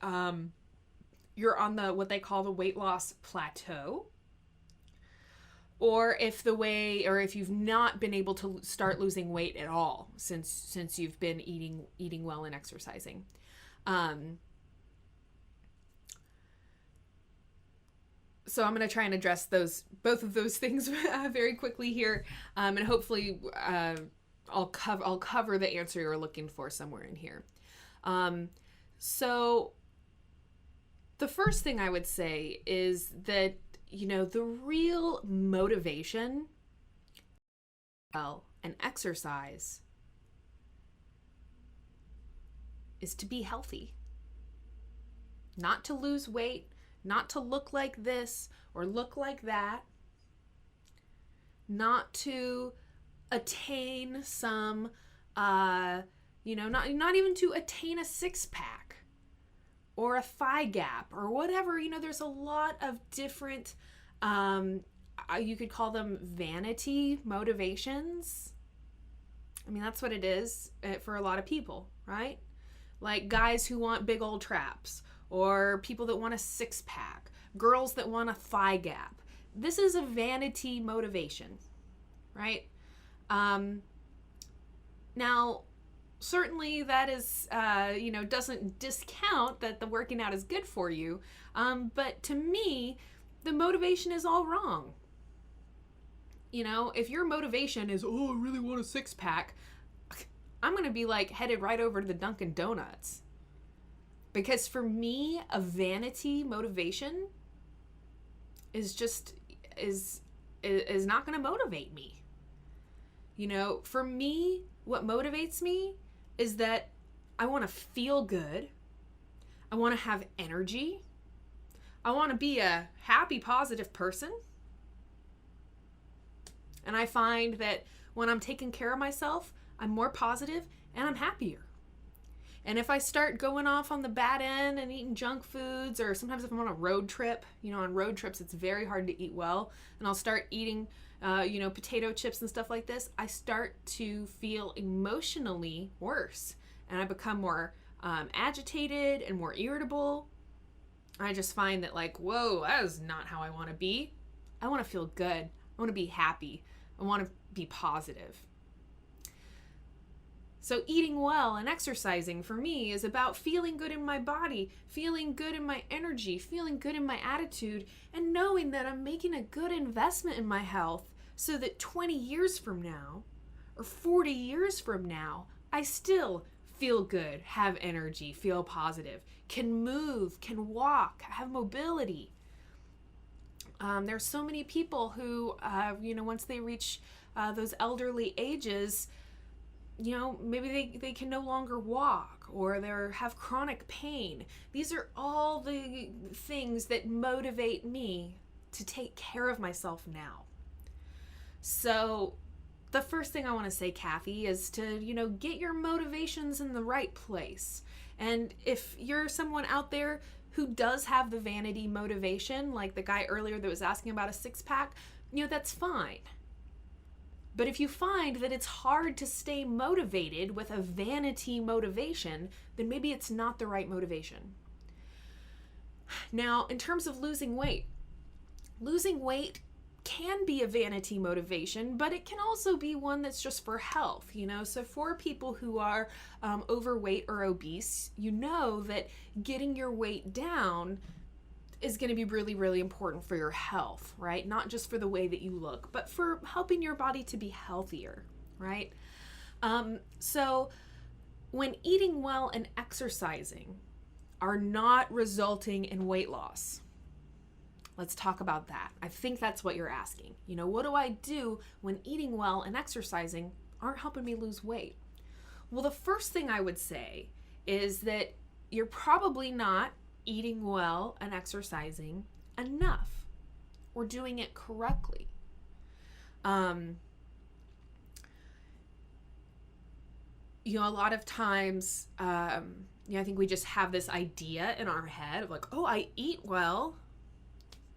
S1: you're on what they call the weight loss plateau, or if you've not been able to start losing weight at all since you've been eating well and exercising. So I'm going to try and address both of those things very quickly here, and hopefully I'll cover the answer you're looking for somewhere in here. So the first thing I would say is that, you know, the real motivation and exercise is to be healthy, not to lose weight, not to look like this or look like that, not to attain some, not even to attain a six-pack or a thigh gap or whatever. You know, there's a lot of different, you could call them vanity motivations. I mean, that's what it is for a lot of people, right? Like guys who want big old traps, or people that want a six-pack, girls that want a thigh gap. This is a vanity motivation, right? Now, certainly that is, doesn't discount that the working out is good for you, but to me, the motivation is all wrong. You know, if your motivation is, oh, I really want a six-pack, I'm going to be like headed right over to the Dunkin' Donuts. Because for me, a vanity motivation is not going to motivate me. You know, for me, what motivates me is that I want to feel good. I want to have energy. I want to be a happy, positive person. And I find that when I'm taking care of myself, I'm more positive and I'm happier. And if I start going off on the bad end and eating junk foods, or sometimes if I'm on a road trip, on road trips, it's very hard to eat well. And I'll start eating, potato chips and stuff like this. I start to feel emotionally worse. And I become more agitated and more irritable. I just find that whoa, that is not how I want to be. I want to feel good. I want to be happy. I want to be positive. So eating well and exercising for me is about feeling good in my body, feeling good in my energy, feeling good in my attitude, and knowing that I'm making a good investment in my health so that 20 years from now or 40 years from now, I still feel good, have energy, feel positive, can move, can walk, have mobility. There's so many people who, once they reach those elderly ages, maybe they can no longer walk, or they have chronic pain. These are all the things that motivate me to take care of myself now. So the first thing I want to say, Kathy, is to, get your motivations in the right place. And if you're someone out there who does have the vanity motivation, like the guy earlier that was asking about a six-pack, that's fine. But if you find that it's hard to stay motivated with a vanity motivation, then maybe it's not the right motivation. Now, in terms of losing weight can be a vanity motivation, but it can also be one that's just for health, So for people who are overweight or obese, that getting your weight down is going to be really, really important for your health, right? Not just for the way that you look, but for helping your body to be healthier, right? So when eating well and exercising are not resulting in weight loss, let's talk about that. I think that's what you're asking. What do I do when eating well and exercising aren't helping me lose weight? Well, the first thing I would say is that you're probably not eating well and exercising enough, or doing it correctly. A lot of times, I think we just have this idea in our head of I eat well.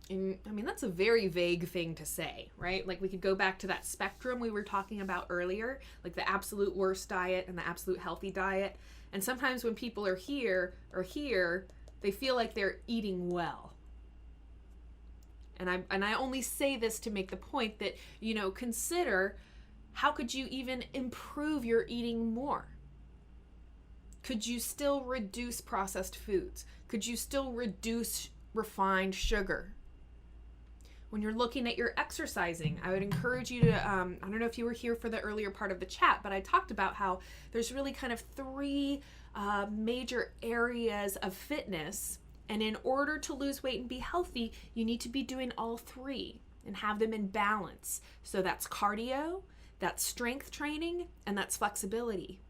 S1: And that's a very vague thing to say, right? We could go back to that spectrum we were talking about earlier, the absolute worst diet and the absolute healthy diet. And sometimes when people are here, they feel like they're eating well. And I only say this to make the point that, consider how could you even improve your eating more? Could you still reduce processed foods? Could you still reduce refined sugar? When you're looking at your exercising, I would encourage you to, I don't know if you were here for the earlier part of the chat, but I talked about how there's really kind of three major areas of fitness. And in order to lose weight and be healthy, you need to be doing all three and have them in balance. So that's cardio, that's strength training, and that's flexibility.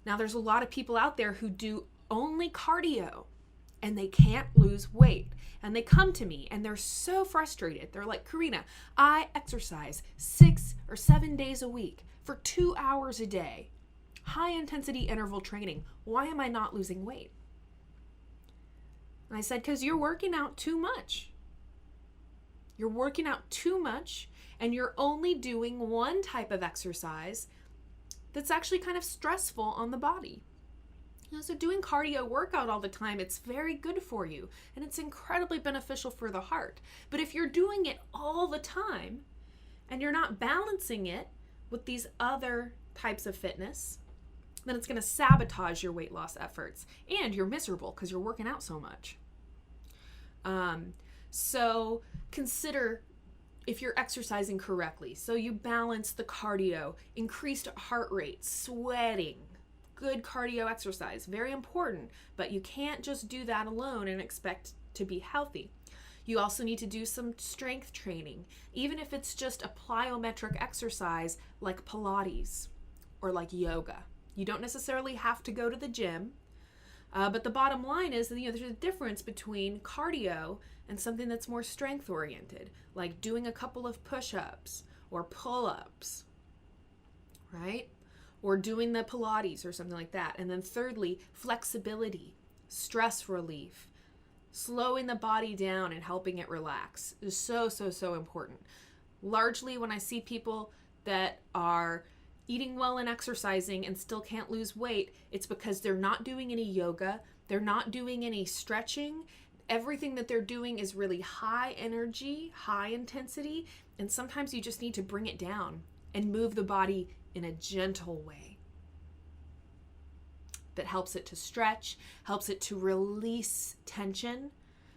S1: Now, there's a lot of people out there who do only cardio and they can't lose weight. And they come to me and they're so frustrated. They're like, Corrina, I exercise 6 or 7 days a week for 2 hours a day. High intensity interval training. Why am I not losing weight? And I said, because you're working out too much. You're working out too much and you're only doing one type of exercise that's actually kind of stressful on the body. So doing cardio workout all the time, it's very good for you and it's incredibly beneficial for the heart. But if you're doing it all the time and you're not balancing it with these other types of fitness, then it's going to sabotage your weight loss efforts and you're miserable because you're working out so much. So consider if you're exercising correctly. So you balance the cardio, increased heart rate, sweating, good cardio exercise, very important, but you can't just do that alone and expect to be healthy. You also need to do some strength training, even if it's just a plyometric exercise like Pilates or like yoga. You don't necessarily have to go to the gym. But the bottom line is that, there's a difference between cardio and something that's more strength oriented, like doing a couple of push-ups or pull-ups, right? Or doing the Pilates or something like that. And then thirdly, flexibility, stress relief, slowing the body down and helping it relax is so, so, so important. Largely when I see people that are eating well and exercising and still can't lose weight, it's because they're not doing any yoga, they're not doing any stretching. Everything that they're doing is really high energy, high intensity, and sometimes you just need to bring it down and move the body in a gentle way that helps it to stretch, helps it to release tension.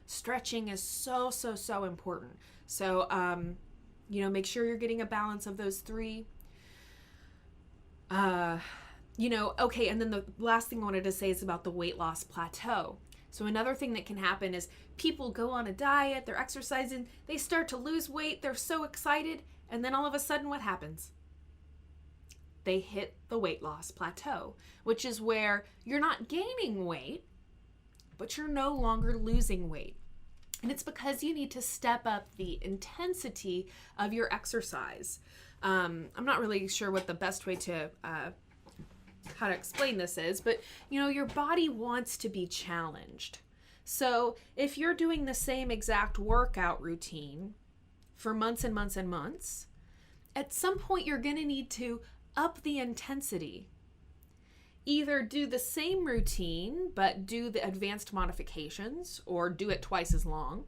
S1: Stretching is so, so, so important. So, make sure you're getting a balance of those three. Okay, and then the last thing I wanted to say is about the weight loss plateau. So another thing that can happen is people go on a diet, they're exercising, they start to lose weight, they're so excited, and then all of a sudden what happens? They hit the weight loss plateau, which is where you're not gaining weight, but you're no longer losing weight. And it's because you need to step up the intensity of your exercise. I'm not really sure what the best way to how to explain this is, but your body wants to be challenged. So if you're doing the same exact workout routine for months and months and months, at some point you're going to need to up the intensity. Either do the same routine, but do the advanced modifications, or do it twice as long,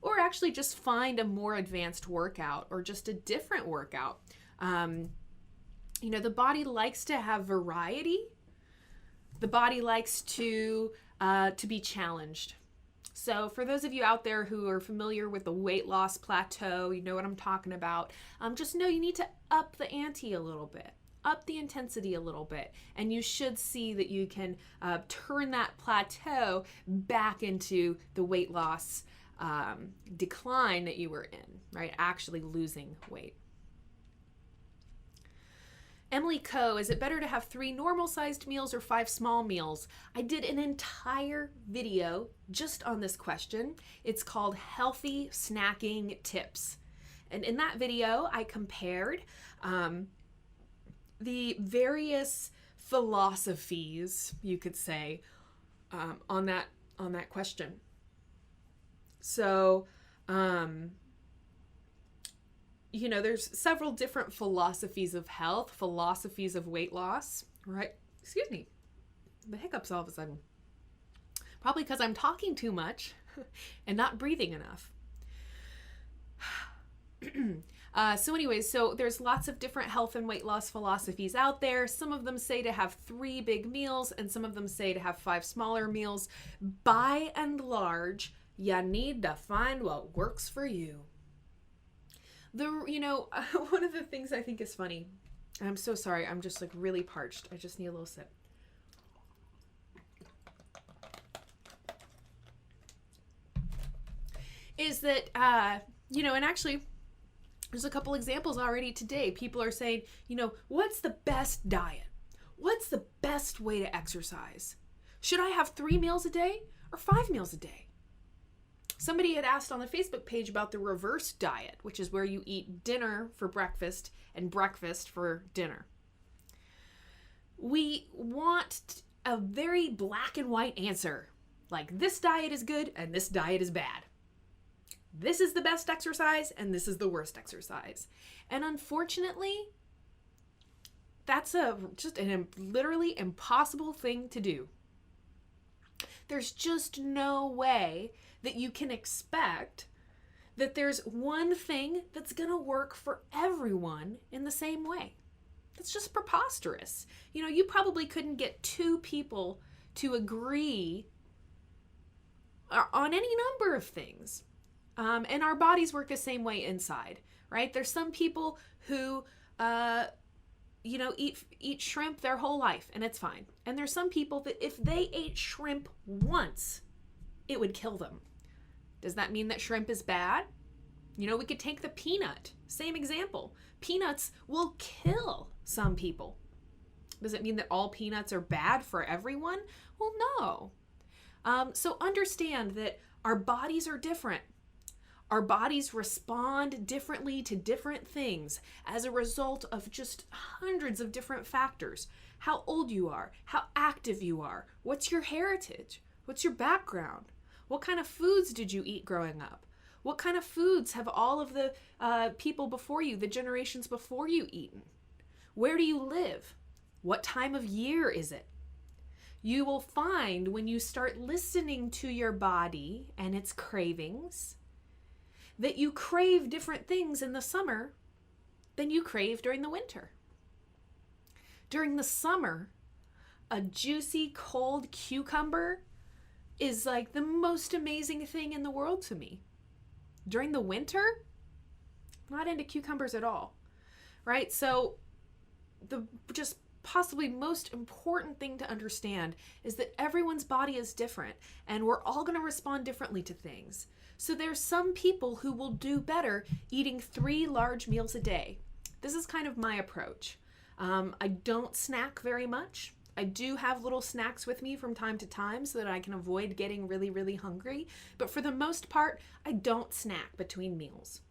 S1: or actually just find a more advanced workout or just a different workout. The body likes to have variety. The body likes to be challenged. So for those of you out there who are familiar with the weight loss plateau, you know what I'm talking about. Just know you need to up the ante a little bit, up the intensity a little bit, and you should see that you can turn that plateau back into the weight loss decline that you were in, right? Actually losing weight. Emily Coe, is it better to have 3 normal-sized meals or 5 small meals? I did an entire video just on this question. It's called Healthy Snacking Tips. And in that video, I compared the various philosophies, you could say, on that question. So, there's several different philosophies of health, philosophies of weight loss, right? Excuse me, the hiccups all of a sudden. Probably because I'm talking too much and not breathing enough. So there's lots of different health and weight loss philosophies out there. Some of them say to have 3 big meals, and some of them say to have 5 smaller meals. By and large, you need to find what works for you. One of the things I think is funny, and I'm so sorry, I'm just really parched. I just need a little sip. Is that, and actually, there's a couple examples already today. People are saying, what's the best diet? What's the best way to exercise? Should I have 3 meals a day or 5 meals a day? Somebody had asked on the Facebook page about the reverse diet, which is where you eat dinner for breakfast and breakfast for dinner. We want a very black and white answer, like this diet is good and this diet is bad. This is the best exercise and this is the worst exercise. And unfortunately, that's just a literally impossible thing to do. There's just no way that you can expect that there's one thing that's going to work for everyone in the same way. That's just preposterous. You probably couldn't get 2 people to agree on any number of things. And our bodies work the same way inside, right? There's some people who, eat shrimp their whole life and it's fine. And there's some people that if they ate shrimp once, it would kill them. Does that mean that shrimp is bad? We could take the peanut, same example. Peanuts will kill some people. Does it mean that all peanuts are bad for everyone? Well, no. So understand that our bodies are different. Our bodies respond differently to different things as a result of just hundreds of different factors. How old you are, how active you are, what's your heritage, what's your background, what kind of foods did you eat growing up, what kind of foods have all of the people before you, the generations before you, eaten, where do you live, what time of year is it? You will find when you start listening to your body and its cravings that you crave different things in the summer than you crave during the winter. During the summer, a juicy cold cucumber is like the most amazing thing in the world to me. During the winter, I'm not into cucumbers at all, right? So the just possibly most important thing to understand is that everyone's body is different and we're all going to respond differently to things. So there's some people who will do better eating 3 large meals a day. This is kind of my approach. I don't snack very much. I do have little snacks with me from time to time so that I can avoid getting really, really hungry. But for the most part, I don't snack between meals.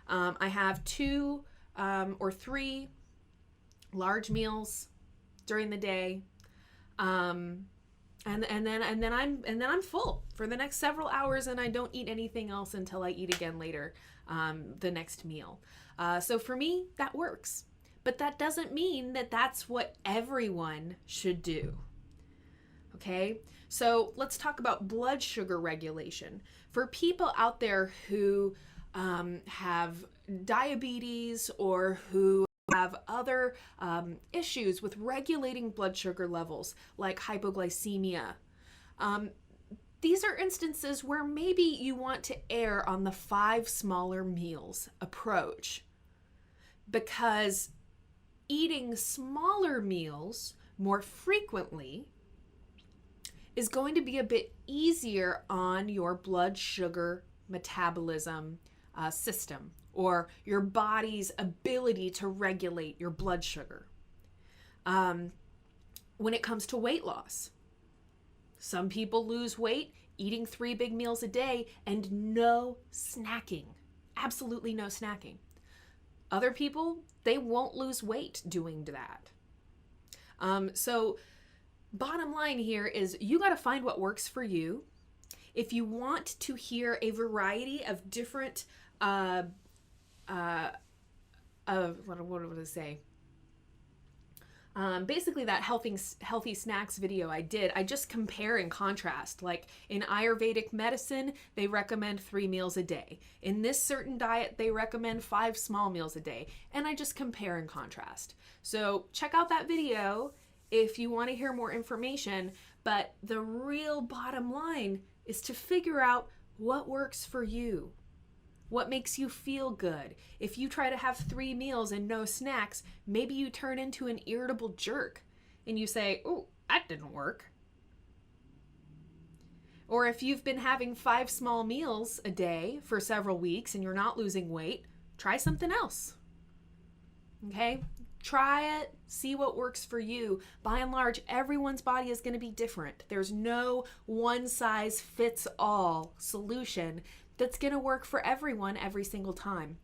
S1: I have 2 or 3 large meals during the day, and then I'm full for the next several hours, and I don't eat anything else until I eat again later, the next meal. So for me, that works, but that doesn't mean that that's what everyone should do. Okay, so let's talk about blood sugar regulation. For people out there who have diabetes or who have other issues with regulating blood sugar levels, like hypoglycemia. These are instances where maybe you want to err on the 5 smaller meals approach, because eating smaller meals more frequently is going to be a bit easier on your blood sugar metabolism system, or your body's ability to regulate your blood sugar. When it comes to weight loss, some people lose weight eating 3 big meals a day and no snacking. Absolutely no snacking. Other people, they won't lose weight doing that. So bottom line here is you got to find what works for you. If you want to hear a variety of different what would I say? Basically that healthy snacks video I did, I just compare and contrast. Like in Ayurvedic medicine, they recommend 3 meals a day. In this certain diet, they recommend 5 small meals a day. And I just compare and contrast. So check out that video if you want to hear more information. But the real bottom line is to figure out what works for you. What makes you feel good? If you try to have 3 meals and no snacks, maybe you turn into an irritable jerk and you say, "Oh, that didn't work." Or if you've been having 5 small meals a day for several weeks and you're not losing weight, try something else. Okay? Try it, see what works for you. By and large, everyone's body is going to be different. There's no one size fits all solution that's going to work for everyone every single time.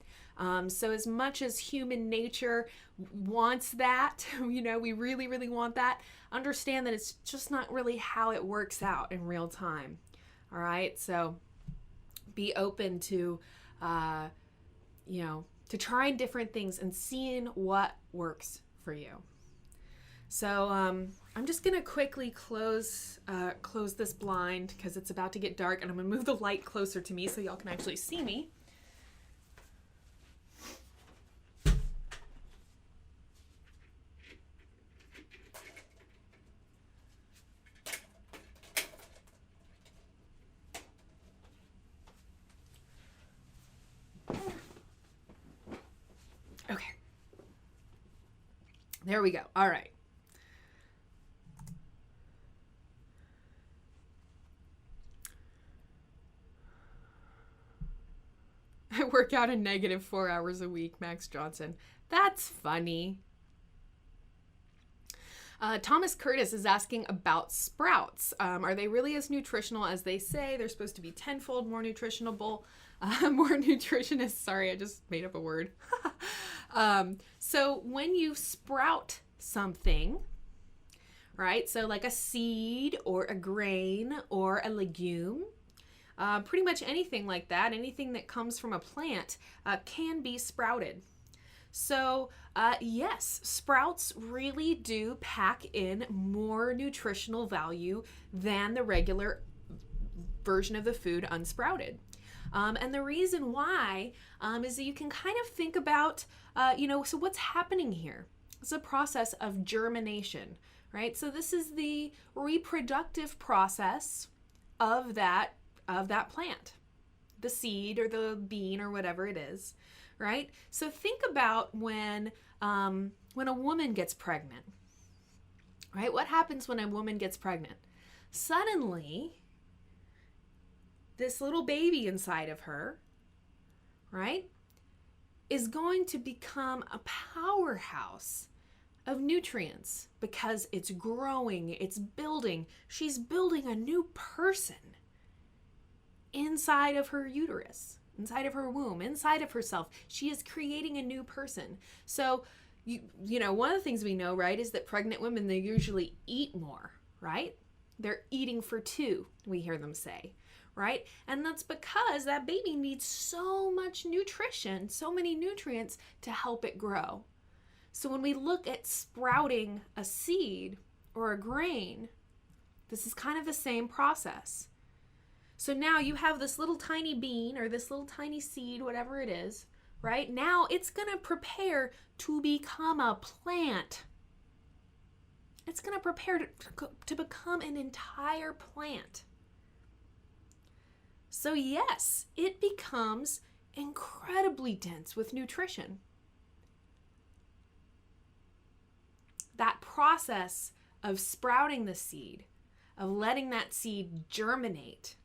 S1: So as much as human nature wants that, we really, really want that, understand that it's just not really how it works out in real time. All right. So be open to, to trying different things and seeing what works for you. So I'm just going to quickly close this blind because it's about to get dark, and I'm going to move the light closer to me so y'all can actually see me. Okay. There we go. All right. I work out a negative 4 hours a week, Max Johnson. That's funny. Thomas Curtis is asking about sprouts. Are they really as nutritional as they say? They're supposed to be tenfold more nutritionable, more nutritionist. Sorry, I just made up a word. So when you sprout something, right? So like a seed or a grain or a legume, pretty much anything like that, anything that comes from a plant can be sprouted. So yes, sprouts really do pack in more nutritional value than the regular version of the food unsprouted. And the reason why is that you can kind of think about, so what's happening here? It's a process of germination, right? So this is the reproductive process of that plant, the seed or the bean or whatever it is, right? So think about when a woman gets pregnant, right? What happens when a woman gets pregnant? Suddenly, this little baby inside of her, right, is going to become a powerhouse of nutrients because it's growing, it's building. She's building a new person inside of her uterus, inside of her womb, inside of herself. She is creating a new person. So, one of the things we know, right, is that pregnant women, they usually eat more, right? They're eating for two, we hear them say, right? And that's because that baby needs so much nutrition, so many nutrients to help it grow. So when we look at sprouting a seed or a grain, this is kind of the same process. So now you have this little tiny bean or this little tiny seed, whatever it is, right? Now it's going to prepare to become a plant. It's going to prepare to become an entire plant. So yes, it becomes incredibly dense with nutrition. That process of sprouting the seed, of letting that seed germinate,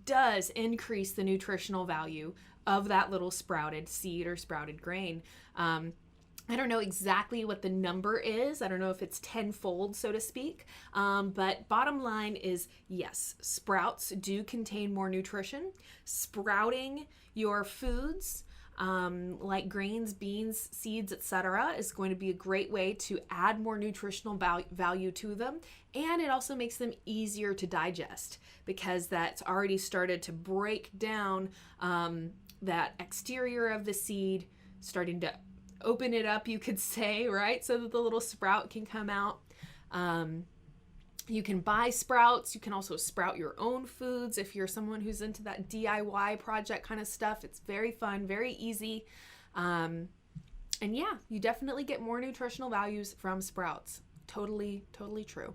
S1: does increase the nutritional value of that little sprouted seed or sprouted grain. I don't know exactly what the number is. I don't know if it's tenfold, so to speak. But bottom line is, yes, sprouts do contain more nutrition. Sprouting your foods, like grains, beans, seeds, etc., is going to be a great way to add more nutritional value to them. And it also makes them easier to digest because that's already started to break down that exterior of the seed, starting to open it up, you could say, right? So that the little sprout can come out. You can buy sprouts. You can also sprout your own foods if you're someone who's into that DIY project kind of stuff. It's very fun, very easy. And yeah, you definitely get more nutritional values from sprouts. Totally, totally true.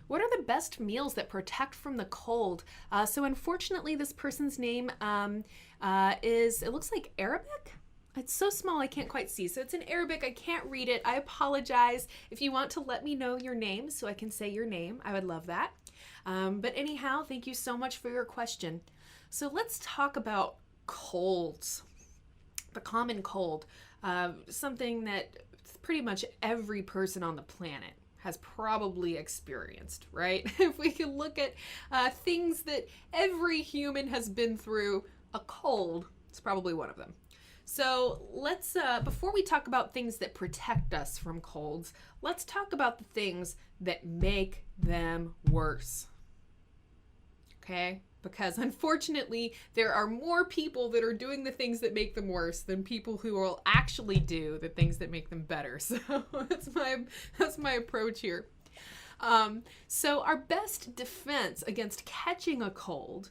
S1: What are the best meals that protect from the cold? So unfortunately, this person's name it looks like Arabic. It's so small I can't quite see. So it's in Arabic. I can't read it. I apologize. If you want to let me know your name so I can say your name, I would love that. But anyhow, thank you so much for your question. So let's talk about colds. The common cold. Something that pretty much every person on the planet has probably experienced, right? If we can look at things that every human has been through, a cold is probably one of them. So let's, before we talk about things that protect us from colds, let's talk about the things that make them worse. Okay? Because unfortunately, there are more people that are doing the things that make them worse than people who will actually do the things that make them better. So that's my approach here. So our best defense against catching a cold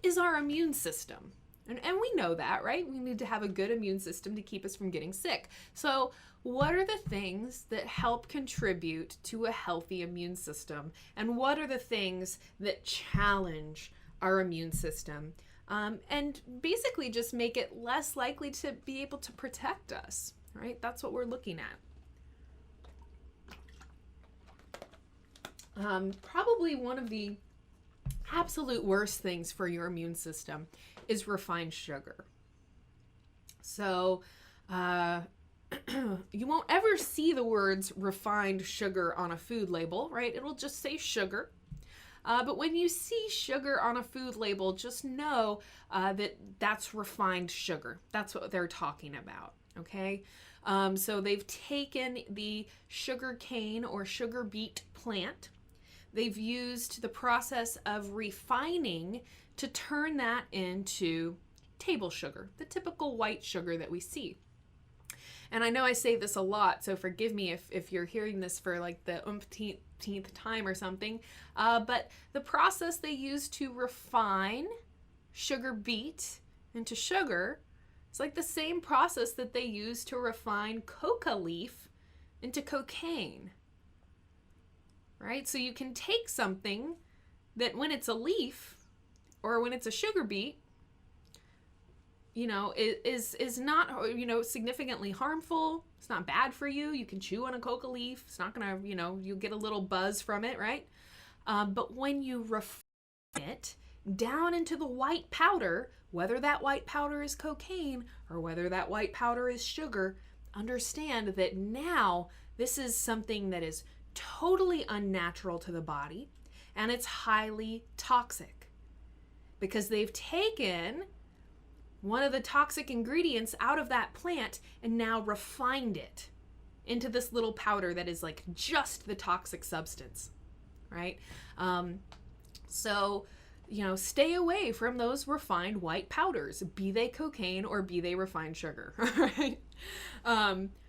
S1: is our immune system. And we know that, right? We need to have a good immune system to keep us from getting sick. So what are the things that help contribute to a healthy immune system? And what are the things that challenge our immune system? And basically just make it less likely to be able to protect us, right? That's what we're looking at. Probably one of the absolute worst things for your immune system is refined sugar. So you won't ever see the words refined sugar on a food label, right? It'll just say sugar. But when you see sugar on a food label, just know that that's refined sugar. That's what they're talking about, okay? So they've taken the sugar cane or sugar beet plant. They've used the process of refining to turn that into table sugar, the typical white sugar that we see. And I know I say this a lot, so forgive me if you're hearing this for like the umpteenth time or something, but the process they use to refine sugar beet into sugar is like the same process that they use to refine coca leaf into cocaine, right? So you can take something that when it's a leaf or when it's a sugar beet, you know, is not, you know, significantly harmful. It's not bad for you. You can chew on a coca leaf. It's not gonna, you know, you get a little buzz from it, right? But when you refine it down into the white powder, whether that white powder is cocaine or whether that white powder is sugar, understand that now this is something that is totally unnatural to the body, and it's highly toxic because they've taken one of the toxic ingredients out of that plant and now refined it into this little powder that is like just the toxic substance, right? So, you know, stay away from those refined white powders, be they cocaine or be they refined sugar, right?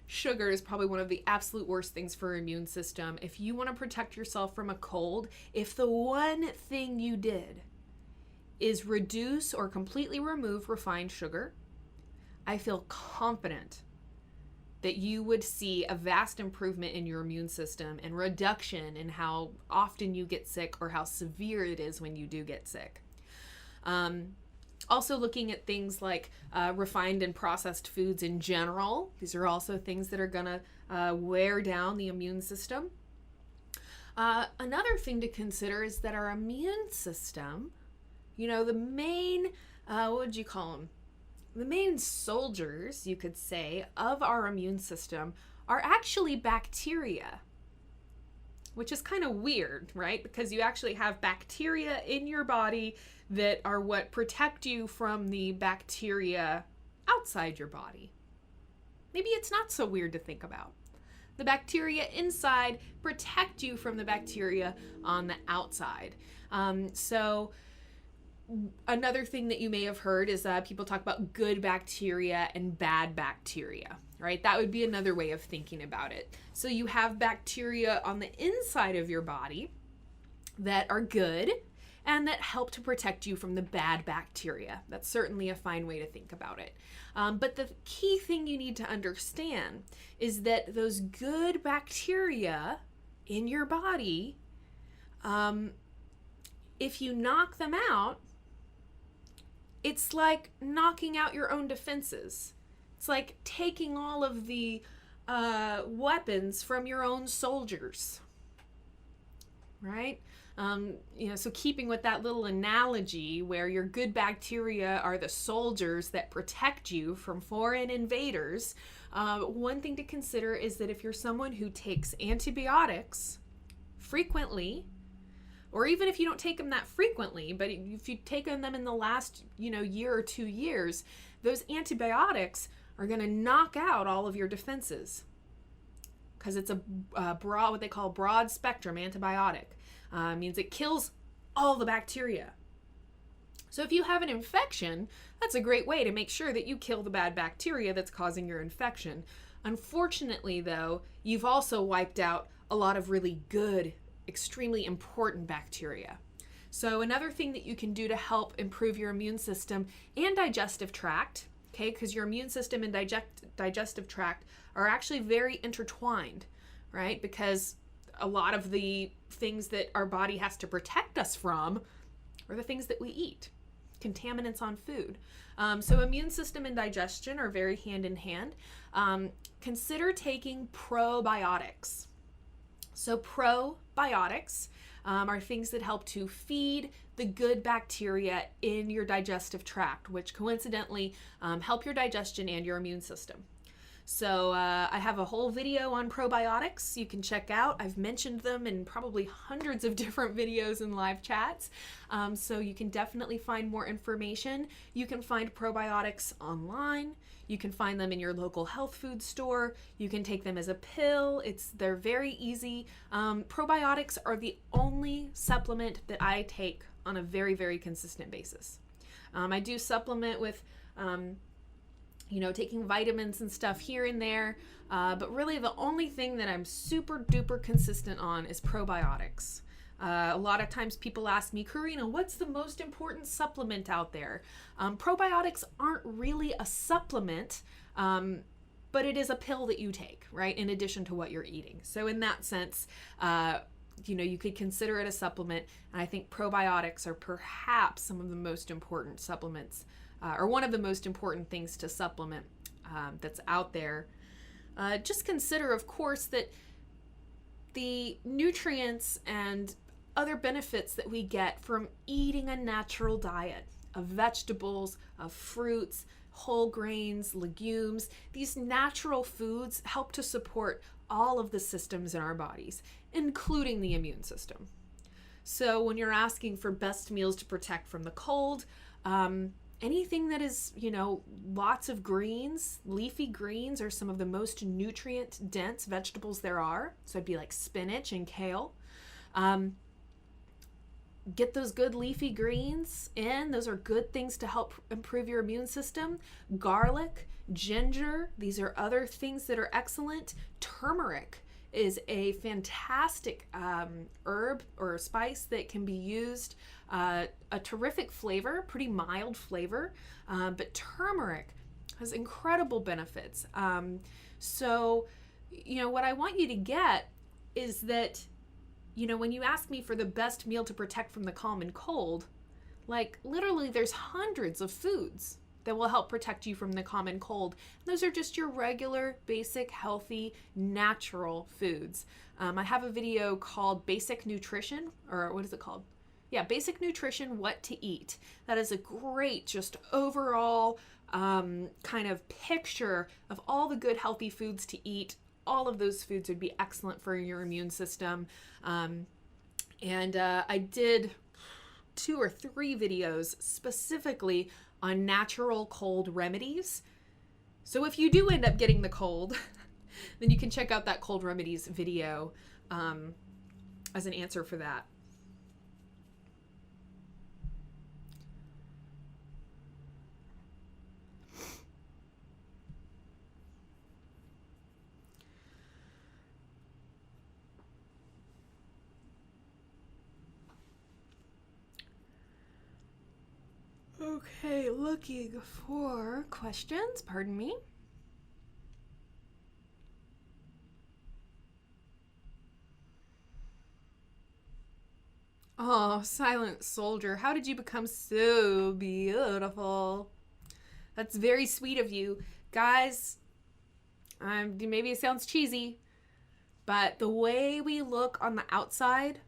S1: Sugar is probably one of the absolute worst things for your immune system. If you want to protect yourself from a cold, if the one thing you did is reduce or completely remove refined sugar, I feel confident that you would see a vast improvement in your immune system and reduction in how often you get sick or how severe it is when you do get sick. Also looking at things like refined and processed foods in general. These are also things that are gonna wear down the immune system. Another thing to consider is that our immune system, you know, the main, what would you call them? The main soldiers, you could say, of our immune system are actually bacteria, which is kind of weird, right? Because you actually have bacteria in your body that are what protect you from the bacteria outside your body. Maybe it's not so weird to think about. The bacteria inside protect you from the bacteria on the outside. So another thing that you may have heard is people talk about good bacteria and bad bacteria, right? That would be another way of thinking about it. So you have bacteria on the inside of your body that are good and that help to protect you from the bad bacteria. That's certainly a fine way to think about it. But the key thing you need to understand is that those good bacteria in your body, if you knock them out, it's like knocking out your own defenses. It's like taking all of the weapons from your own soldiers, right? You know, so keeping with that little analogy where your good bacteria are the soldiers that protect you from foreign invaders, one thing to consider is that if you're someone who takes antibiotics frequently, or even if you don't take them that frequently, but if you've taken them in the last, you know, year or 2 years, those antibiotics are going to knock out all of your defenses because it's a broad, what they call broad spectrum antibiotic. Means it kills all the bacteria. So if you have an infection, that's a great way to make sure that you kill the bad bacteria that's causing your infection. Unfortunately, though, you've also wiped out a lot of really good, extremely important bacteria. So another thing that you can do to help improve your immune system and digestive tract, okay, because your immune system and digestive tract are actually very intertwined, right? Because a lot of the things that our body has to protect us from are the things that we eat, contaminants on food. So immune system and digestion are very hand in hand. Consider taking probiotics. So probiotics are things that help to feed the good bacteria in your digestive tract, which coincidentally help your digestion and your immune system. So I have a whole video on probiotics you can check out. I've mentioned them in probably hundreds of different videos and live chats. So you can definitely find more information. You can find probiotics online. You can find them in your local health food store. You can take them as a pill. They're very easy. Probiotics are the only supplement that I take on a very, very consistent basis. I do supplement with taking vitamins and stuff here and there. But really the only thing that I'm super duper consistent on is probiotics. A lot of times people ask me, Corrina, what's the most important supplement out there? Probiotics aren't really a supplement, but it is a pill that you take, right? In addition to what you're eating. So in that sense, you could consider it a supplement. And I think probiotics are perhaps some of the most important supplements, or one of the most important things to supplement that's out there. Just consider, of course, that the nutrients and other benefits that we get from eating a natural diet of vegetables, of fruits, whole grains, legumes, these natural foods help to support all of the systems in our bodies, including the immune system. So when you're asking for best meals to protect from the cold, anything that is, lots of greens, leafy greens are some of the most nutrient dense vegetables there are. So it'd be like spinach and kale. Get those good leafy greens in. Those are good things to help improve your immune system. Garlic, ginger, these are other things that are excellent. Turmeric is a fantastic herb or spice that can be used. A terrific flavor, pretty mild flavor, but turmeric has incredible benefits. So what I want you to get is that when you ask me for the best meal to protect from the common cold, like literally there's hundreds of foods that will help protect you from the common cold. Those are just your regular, basic, healthy, natural foods. I have a video called Basic Nutrition, or what is it called? Yeah, Basic Nutrition, What to Eat. That is a great, just overall kind of picture of all the good, healthy foods to eat. All of those foods would be excellent for your immune system. I did 2 or 3 videos specifically on natural cold remedies. So if you do end up getting the cold, then you can check out that cold remedies video as an answer for that. Okay, looking for questions, pardon me. Oh, Silent Soldier, how did you become so beautiful? That's very sweet of you. Guys, maybe it sounds cheesy, but the way we look on the outside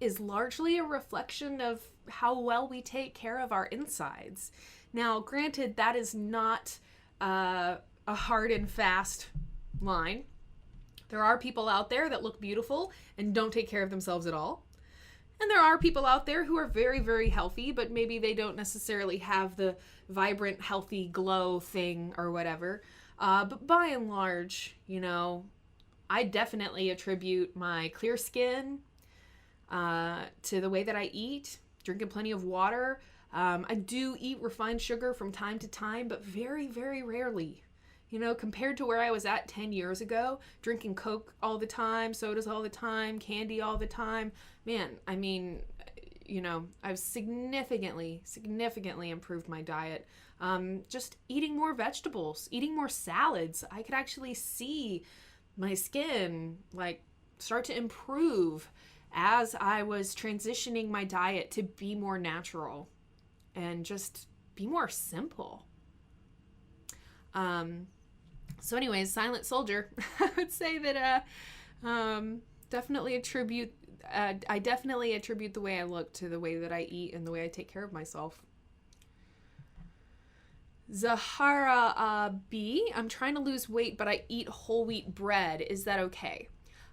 S1: is largely a reflection of how well we take care of our insides. Now, granted, that is not a hard and fast line. There are people out there that look beautiful and don't take care of themselves at all. And there are people out there who are very, very healthy, but maybe they don't necessarily have the vibrant, healthy glow thing or whatever. But by and large, I definitely attribute my clear skin to the way that I eat, drinking plenty of water. I do eat refined sugar from time to time, but very, very rarely. Compared to where I was at 10 years ago, drinking Coke all the time, sodas all the time, candy all the time. Man, I've significantly improved my diet. Just eating more vegetables, eating more salads. I could actually see my skin start to improve as I was transitioning my diet to be more natural and just be more simple. So anyways, Silent Soldier, I would say that I definitely attribute the way I look to the way that I eat and the way I take care of myself. Zahara B, I'm trying to lose weight, but I eat whole wheat bread. Is that okay?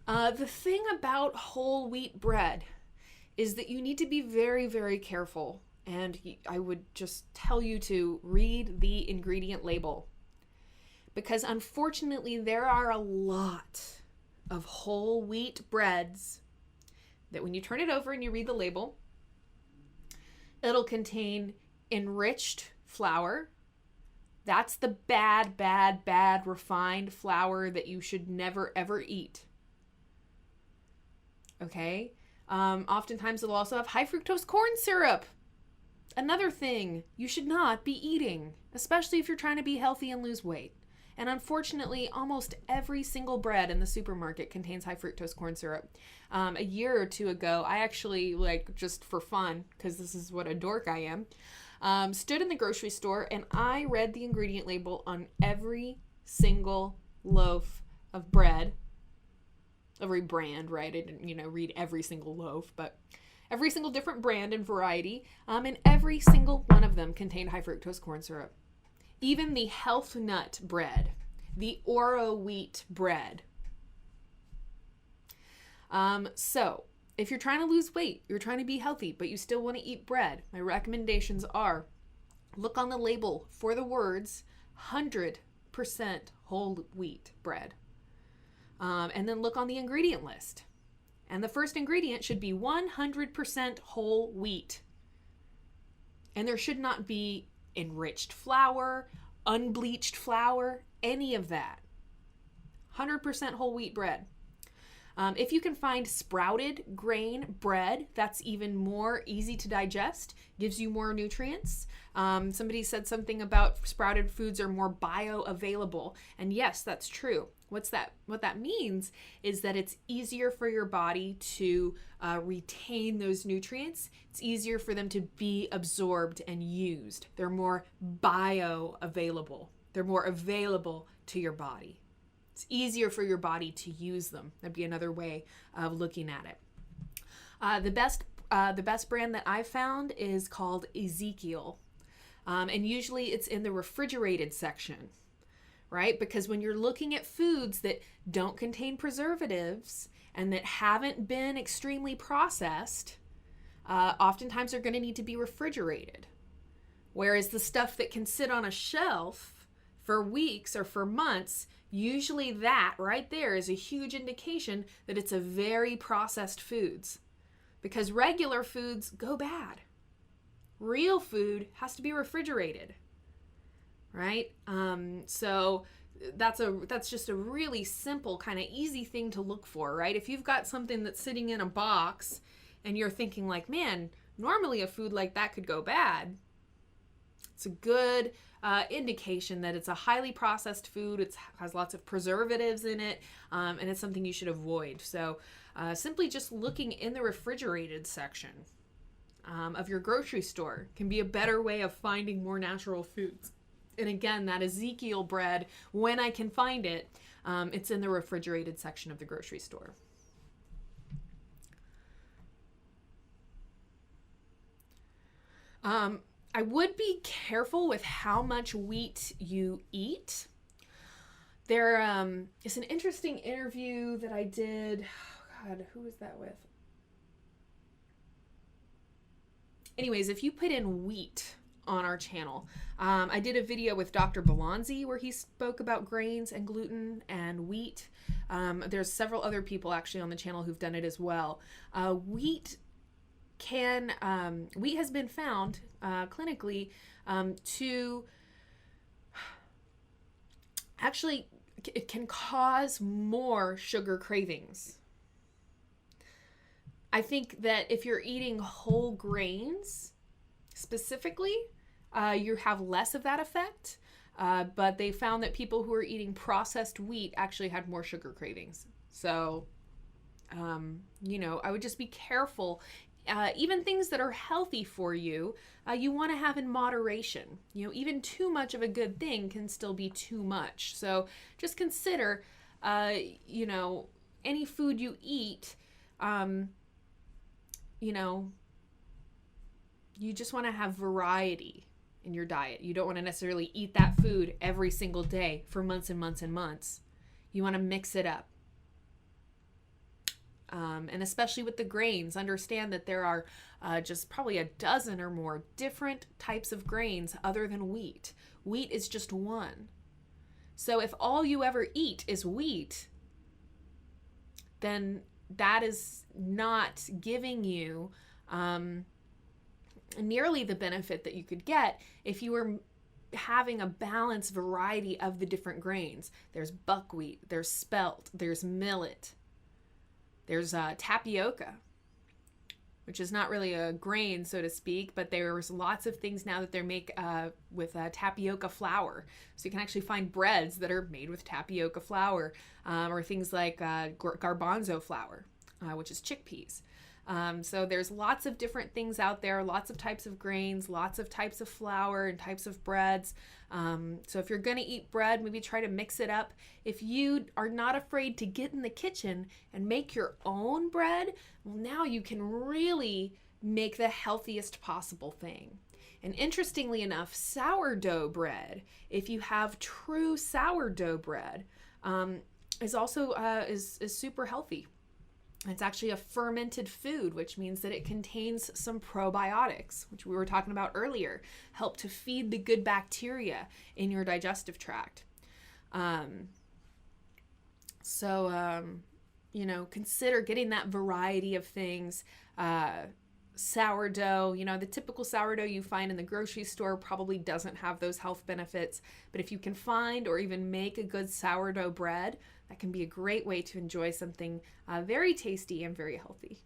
S1: The thing about whole wheat bread is that you need to be very, very careful. And I would just tell you to read the ingredient label. Because unfortunately, there are a lot of whole wheat breads that when you turn it over and you read the label, it'll contain enriched flour. That's the bad, bad, bad refined flour that you should never, ever eat. Okay? Oftentimes it'll also have high fructose corn syrup. Another thing you should not be eating, especially if you're trying to be healthy and lose weight. And unfortunately, almost every single bread in the supermarket contains high fructose corn syrup. A year or two ago, I actually, just for fun, because this is what a dork I am, stood in the grocery store and I read the ingredient label on every single loaf of bread. Every brand, right? I didn't, read every single loaf, but every single different brand and variety, and every single one of them contained high fructose corn syrup. Even the health nut bread, the Oro wheat bread. So if you're trying to lose weight, you're trying to be healthy, but you still want to eat bread, my recommendations are look on the label for the words 100% whole wheat bread. And then look on the ingredient list. And the first ingredient should be 100% whole wheat. And there should not be enriched flour, unbleached flour, any of that. 100% whole wheat bread. If you can find sprouted grain bread, that's even more easy to digest, gives you more nutrients. Somebody said something about sprouted foods are more bioavailable. And yes, that's true. What that means is that it's easier for your body to retain those nutrients. It's easier for them to be absorbed and used. They're more bioavailable. They're more available to your body. It's easier for your body to use them. That'd be another way of looking at it. The best brand that I've found is called Ezekiel. And usually it's in the refrigerated section, right? Because when you're looking at foods that don't contain preservatives and that haven't been extremely processed, oftentimes they're going to need to be refrigerated. Whereas the stuff that can sit on a shelf for weeks or for months, usually that right there is a huge indication that it's a very processed foods. Because regular foods go bad. Real food has to be refrigerated, right? So that's just a really simple, kind of easy thing to look for, right? If you've got something that's sitting in a box and you're thinking like, man, normally a food like that could go bad, it's a good indication that it's a highly processed food. It has lots of preservatives in it, and it's something you should avoid. So simply just looking in the refrigerated section of your grocery store can be a better way of finding more natural foods. And again, that Ezekiel bread, when I can find it, it's in the refrigerated section of the grocery store. I would be careful with how much wheat you eat. There is an interesting interview that I did. Oh God, who was that with? Anyways, if you put in wheat on our channel, I did a video with Dr. Balanzi where he spoke about grains and gluten and wheat. There's several other people actually on the channel who've done it as well. Wheat has been found clinically to actually, it can cause more sugar cravings. I think that if you're eating whole grains specifically, you have less of that effect. But they found that people who are eating processed wheat actually had more sugar cravings. So, I would just be careful. Even things that are healthy for you, you want to have in moderation. Even too much of a good thing can still be too much. So just consider, any food you eat, you just want to have variety in your diet. You don't want to necessarily eat that food every single day for months and months and months. You want to mix it up. And especially with the grains, understand that there are just probably a dozen or more different types of grains other than wheat. Wheat is just one. So if all you ever eat is wheat, then that is not giving you nearly the benefit that you could get if you were having a balanced variety of the different grains. There's buckwheat, there's spelt, there's millet, there's tapioca, which is not really a grain, so to speak, but there's lots of things now that they make with tapioca flour. So you can actually find breads that are made with tapioca flour, or things like garbanzo flour, which is chickpeas. So there's lots of different things out there, lots of types of grains, lots of types of flour and types of breads. So if you're going to eat bread, maybe try to mix it up. If you are not afraid to get in the kitchen and make your own bread, well, now you can really make the healthiest possible thing. And interestingly enough, sourdough bread, if you have true sourdough bread, is also is super healthy. It's actually a fermented food, which means that it contains some probiotics, which we were talking about earlier, help to feed the good bacteria in your digestive tract. Consider getting that variety of things. Sourdough, the typical sourdough you find in the grocery store probably doesn't have those health benefits, but if you can find or even make a good sourdough bread, that can be a great way to enjoy something very tasty and very healthy.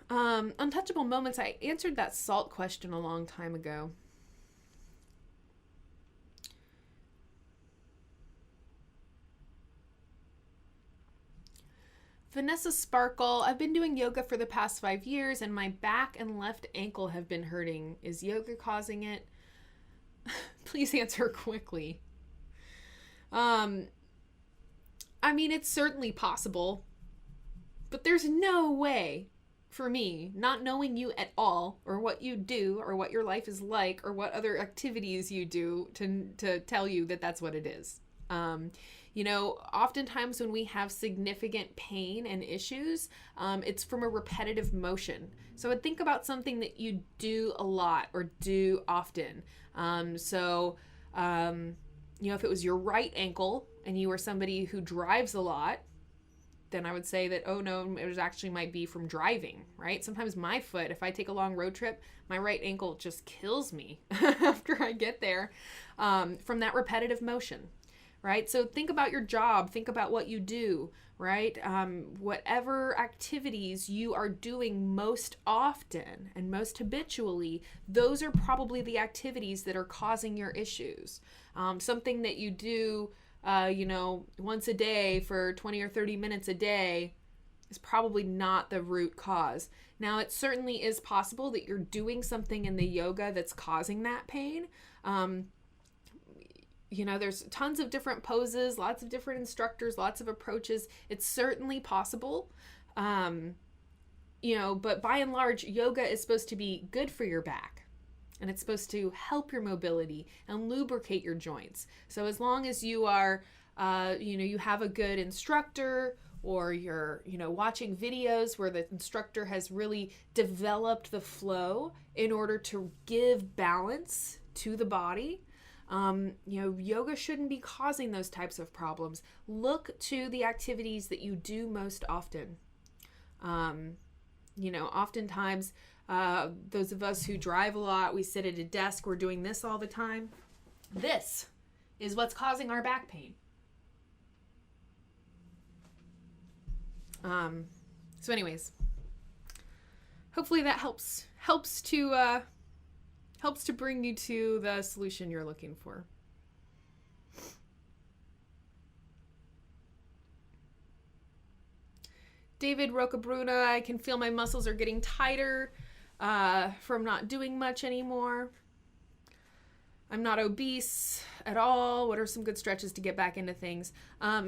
S1: Untouchable moments, I answered that salt question a long time ago. Vanessa Sparkle, I've been doing yoga for the past 5 years and my back and left ankle have been hurting. Is yoga causing it? Please answer quickly. It's certainly possible, but there's no way for me, not knowing you at all, or what you do, or what your life is like, or what other activities you do to tell you that that's what it is. Oftentimes when we have significant pain and issues, it's from a repetitive motion. So I would think about something that you do a lot or do often. If it was your right ankle and you were somebody who drives a lot, then I would say that, oh no, it actually might be from driving, right? Sometimes my foot, if I take a long road trip, my right ankle just kills me after I get there, from that repetitive motion. Right? So think about your job, think about what you do, right? Whatever activities you are doing most often and most habitually, those are probably the activities that are causing your issues. Something that you do, once a day for 20 or 30 minutes a day is probably not the root cause. Now, it certainly is possible that you're doing something in the yoga that's causing that pain. There's tons of different poses, lots of different instructors, lots of approaches. It's certainly possible. But by and large, yoga is supposed to be good for your back. And it's supposed to help your mobility and lubricate your joints. So as long as you are, you have a good instructor, or you're, watching videos where the instructor has really developed the flow in order to give balance to the body, yoga shouldn't be causing those types of problems. Look to the activities that you do most often. Oftentimes, those of us who drive a lot, we sit at a desk, we're doing this all the time. This is what's causing our back pain. So anyways, hopefully that helps to bring you to the solution you're looking for. David Rocabruna, I can feel my muscles are getting tighter from not doing much anymore. I'm not obese at all. What are some good stretches to get back into things?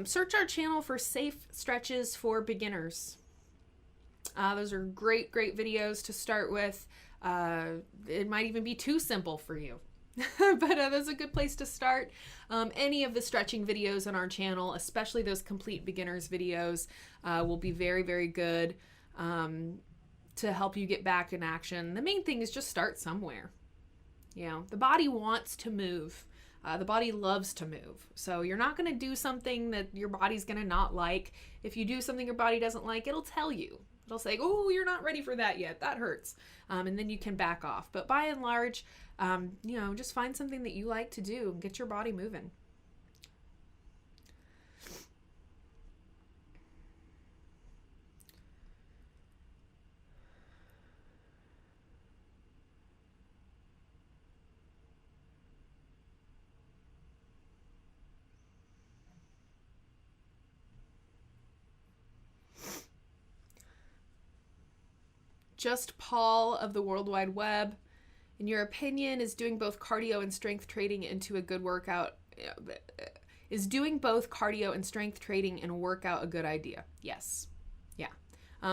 S1: Search our channel for safe stretches for beginners. Those are great videos to start with. It might even be too simple for you. But that's a good place to start. Any of the stretching videos on our channel, especially those complete beginners videos, will be very good to help you get back in action. The main thing is just start somewhere. You know, the body wants to move. The body loves to move. So you're not going to do something that your body's going to not like. If you do something your body doesn't like, it'll tell you. It'll say, oh, you're not ready for that yet. That hurts. And then you can back off. But by and large, you know, just find something that you like to do and get your body moving. Just Paul of the World Wide Web, in your opinion, is doing both cardio and strength training into a good workout? Is doing both cardio and strength training and workout a good idea? Yes. Yeah.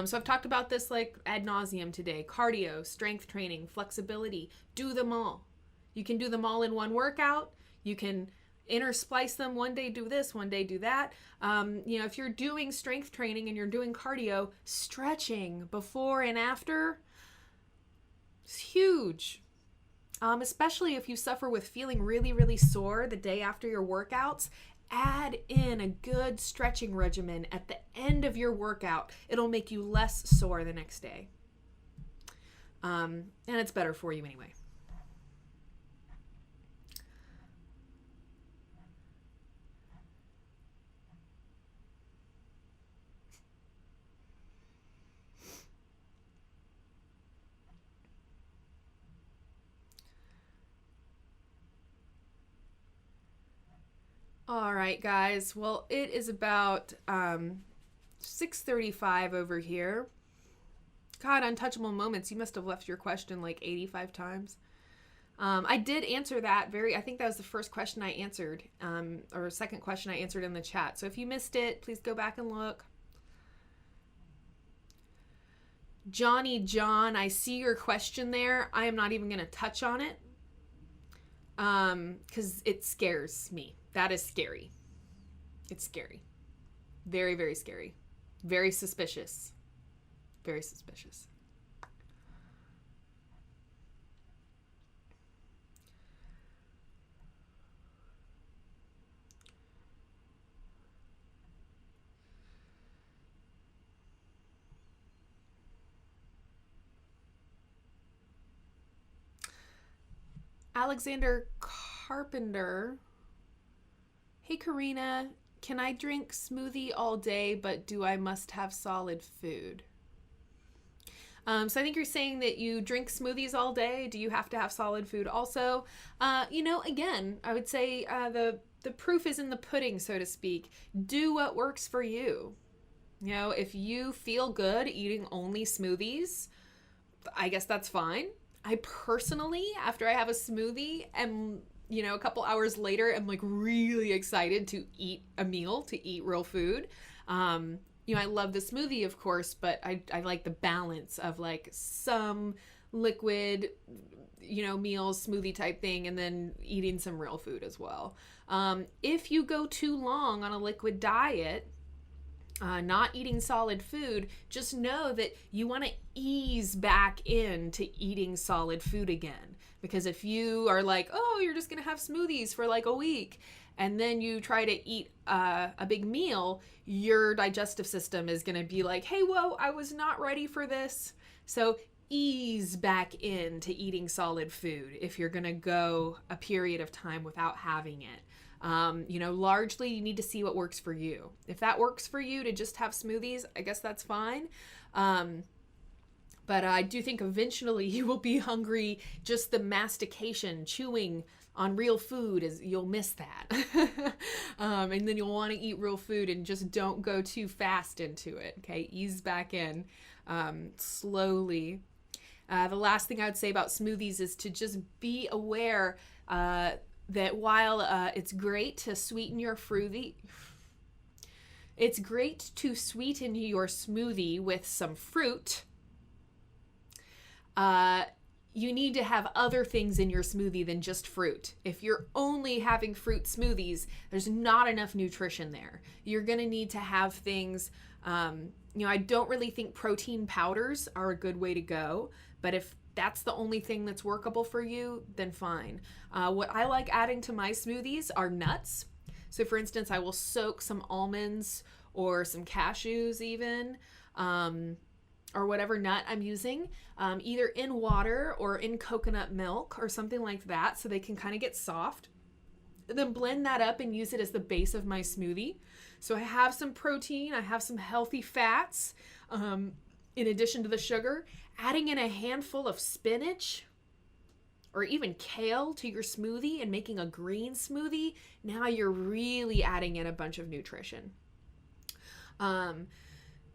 S1: So I've talked about this like ad nauseum today. Cardio, strength training, flexibility, do them all. You can do them all in one workout. You can intersplice them. One day do this, one day do that. You know, if you're doing strength training and you're doing cardio, stretching before and after is huge. Especially if you suffer with feeling really sore the day after your workouts, add in a good stretching regimen at the end of your workout. It'll make you less sore the next day. And it's better for you anyway. All right, guys. Well, it is about 6:35 over here. God, untouchable moments. You must have left your question like 85 times. I did answer that I think that was the first question I answered, or second question I answered in the chat. So if you missed it, please go back and look. Johnny John, I see your question there. I am not even going to touch on it because it scares me. That is scary. It's scary. Very scary. Very suspicious. Very suspicious. Alexander Carpenter. Hey, Corrina, can I drink smoothie all day, but do I must have solid food? So I think you're saying that you drink smoothies all day. Do you have to have solid food also? You know, again, I would say the proof is in the pudding, so to speak. Do what works for you. You know, if you feel good eating only smoothies, I guess that's fine. I personally, after I have a smoothie, am, you know, a couple hours later, I'm like really excited to eat a meal, to eat real food. You know, I love the smoothie, of course, but I like the balance of like some liquid, you know, meals, smoothie type thing, and then eating some real food as well. If you go too long on a liquid diet, not eating solid food, just know that you want to ease back into eating solid food again. Because if you are like, oh, you're just going to have smoothies for like a week, and then you try to eat a big meal, your digestive system is going to be like, hey, whoa, I was not ready for this. So ease back into eating solid food if you're going to go a period of time without having it. You know, largely you need to see what works for you. If that works for you to just have smoothies, I guess that's fine. But I do think eventually you will be hungry. Just the mastication, chewing on real food, you'll miss that. And then you'll want to eat real food, and just don't go too fast into it. Okay, ease back in slowly. The last thing I would say about smoothies is to just be aware that while it's great to sweeten your smoothie with some fruit, you need to have other things in your smoothie than just fruit. If you're only having fruit smoothies, there's not enough nutrition there. You're going to need to have things, I don't really think protein powders are a good way to go, but if that's the only thing that's workable for you, then fine. What I like adding to my smoothies are nuts. So for instance, I will soak some almonds or some cashews even, or whatever nut I'm using, either in water or in coconut milk or something like that, so they can kind of get soft. And then blend that up and use it as the base of my smoothie. So I have some protein, I have some healthy fats, in addition to the sugar. Adding in a handful of spinach or even kale to your smoothie and making a green smoothie, now you're really adding in a bunch of nutrition.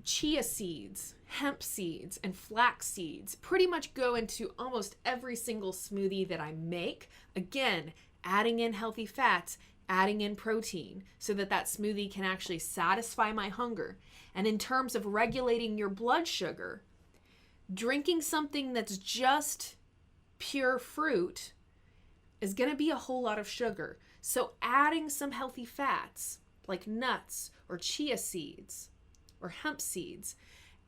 S1: Chia seeds, hemp seeds, and flax seeds pretty much go into almost every single smoothie that I make. Again, adding in healthy fats, adding in protein so that that smoothie can actually satisfy my hunger. And in terms of regulating your blood sugar, drinking something that's just pure fruit is going to be a whole lot of sugar. So adding some healthy fats like nuts or chia seeds or hemp seeds,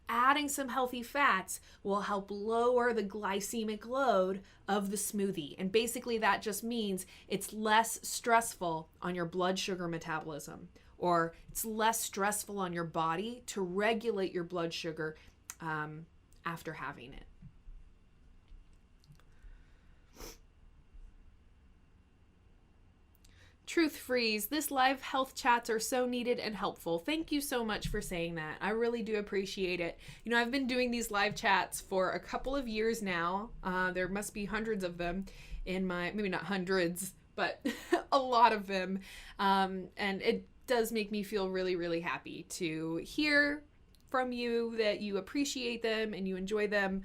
S1: adding some healthy fats will help lower the glycemic load of the smoothie. And basically that just means it's less stressful on your blood sugar metabolism, or it's less stressful on your body to regulate your blood sugar after having it. Truth Freeze, this live health chats are so needed and helpful. Thank you so much for saying that. I really do appreciate it. I've been doing these live chats for a couple of years now. There must be hundreds of them in maybe not hundreds, but a lot of them. And it does make me feel really, really happy to hear from you that you appreciate them and you enjoy them.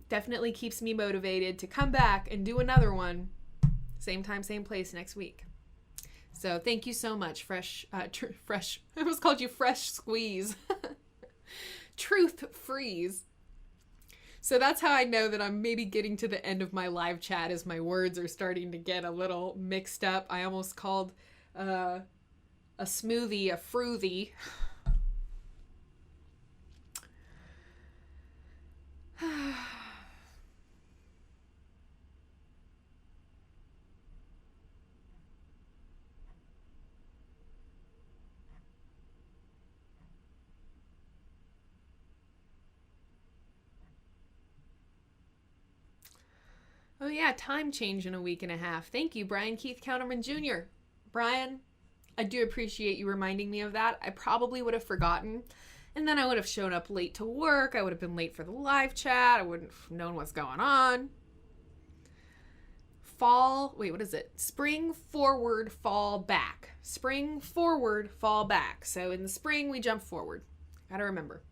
S1: Definitely keeps me motivated to come back and do another one. Same time, same place next week. So thank you so much, Fresh. I almost called you Fresh Squeeze. Truth Freeze. So that's how I know that I'm maybe getting to the end of my live chat, as my words are starting to get a little mixed up. I almost called a smoothie a froothie. Oh yeah, time change in a week and a half. Thank you, Brian Keith Counterman Jr. Brian, I do appreciate you reminding me of that. I probably would have forgotten, and then I would have shown up late to work. I would have been late for the live chat. I wouldn't have known what's going on. What is it? Spring forward, fall back. Spring forward, fall back. So in the spring, we jump forward. Gotta remember.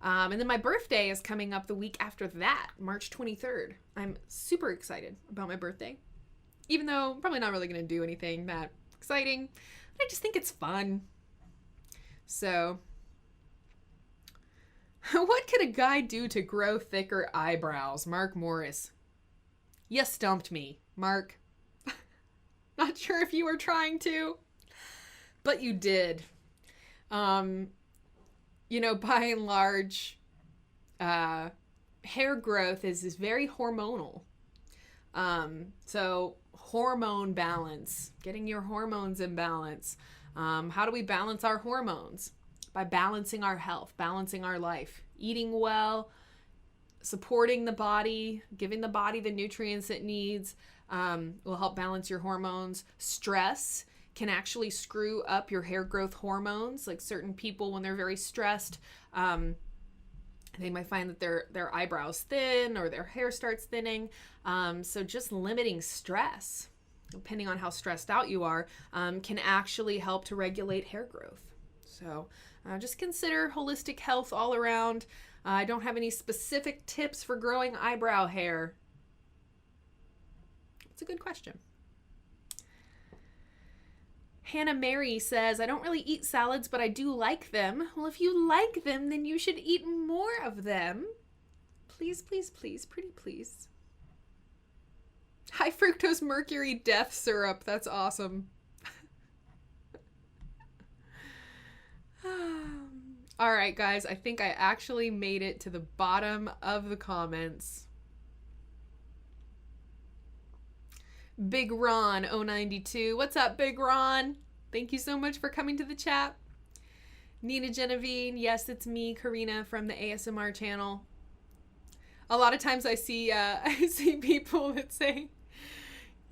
S1: And then my birthday is coming up the week after that, March 23rd. I'm super excited about my birthday, even though I'm probably not really going to do anything that exciting. I just think it's fun. So, what could a guy do to grow thicker eyebrows? Mark Morris. You stumped me, Mark. Not sure if you were trying to, but you did. By and large, hair growth is very hormonal. So hormone balance, getting your hormones in balance. How do we balance our hormones? By balancing our health, balancing our life, eating well, supporting the body, giving the body the nutrients it needs, will help balance your hormones. Stress can actually screw up your hair growth hormones. Like certain people, when they're very stressed, they might find that their eyebrows thin or their hair starts thinning. So just limiting stress, depending on how stressed out you are, can actually help to regulate hair growth. So just consider holistic health all around. I don't have any specific tips for growing eyebrow hair. It's a good question. Hannah Mary says, I don't really eat salads, but I do like them. Well, if you like them, then you should eat more of them. Please, please, please, pretty please. High fructose mercury death syrup. That's awesome. All right, guys, I think I actually made it to the bottom of the comments. Big Ron 092. What's up, Big Ron? Thank you so much for coming to the chat. Nina Genevieve. Yes, it's me, Corrina, from the ASMR channel. A lot of times I see people that say,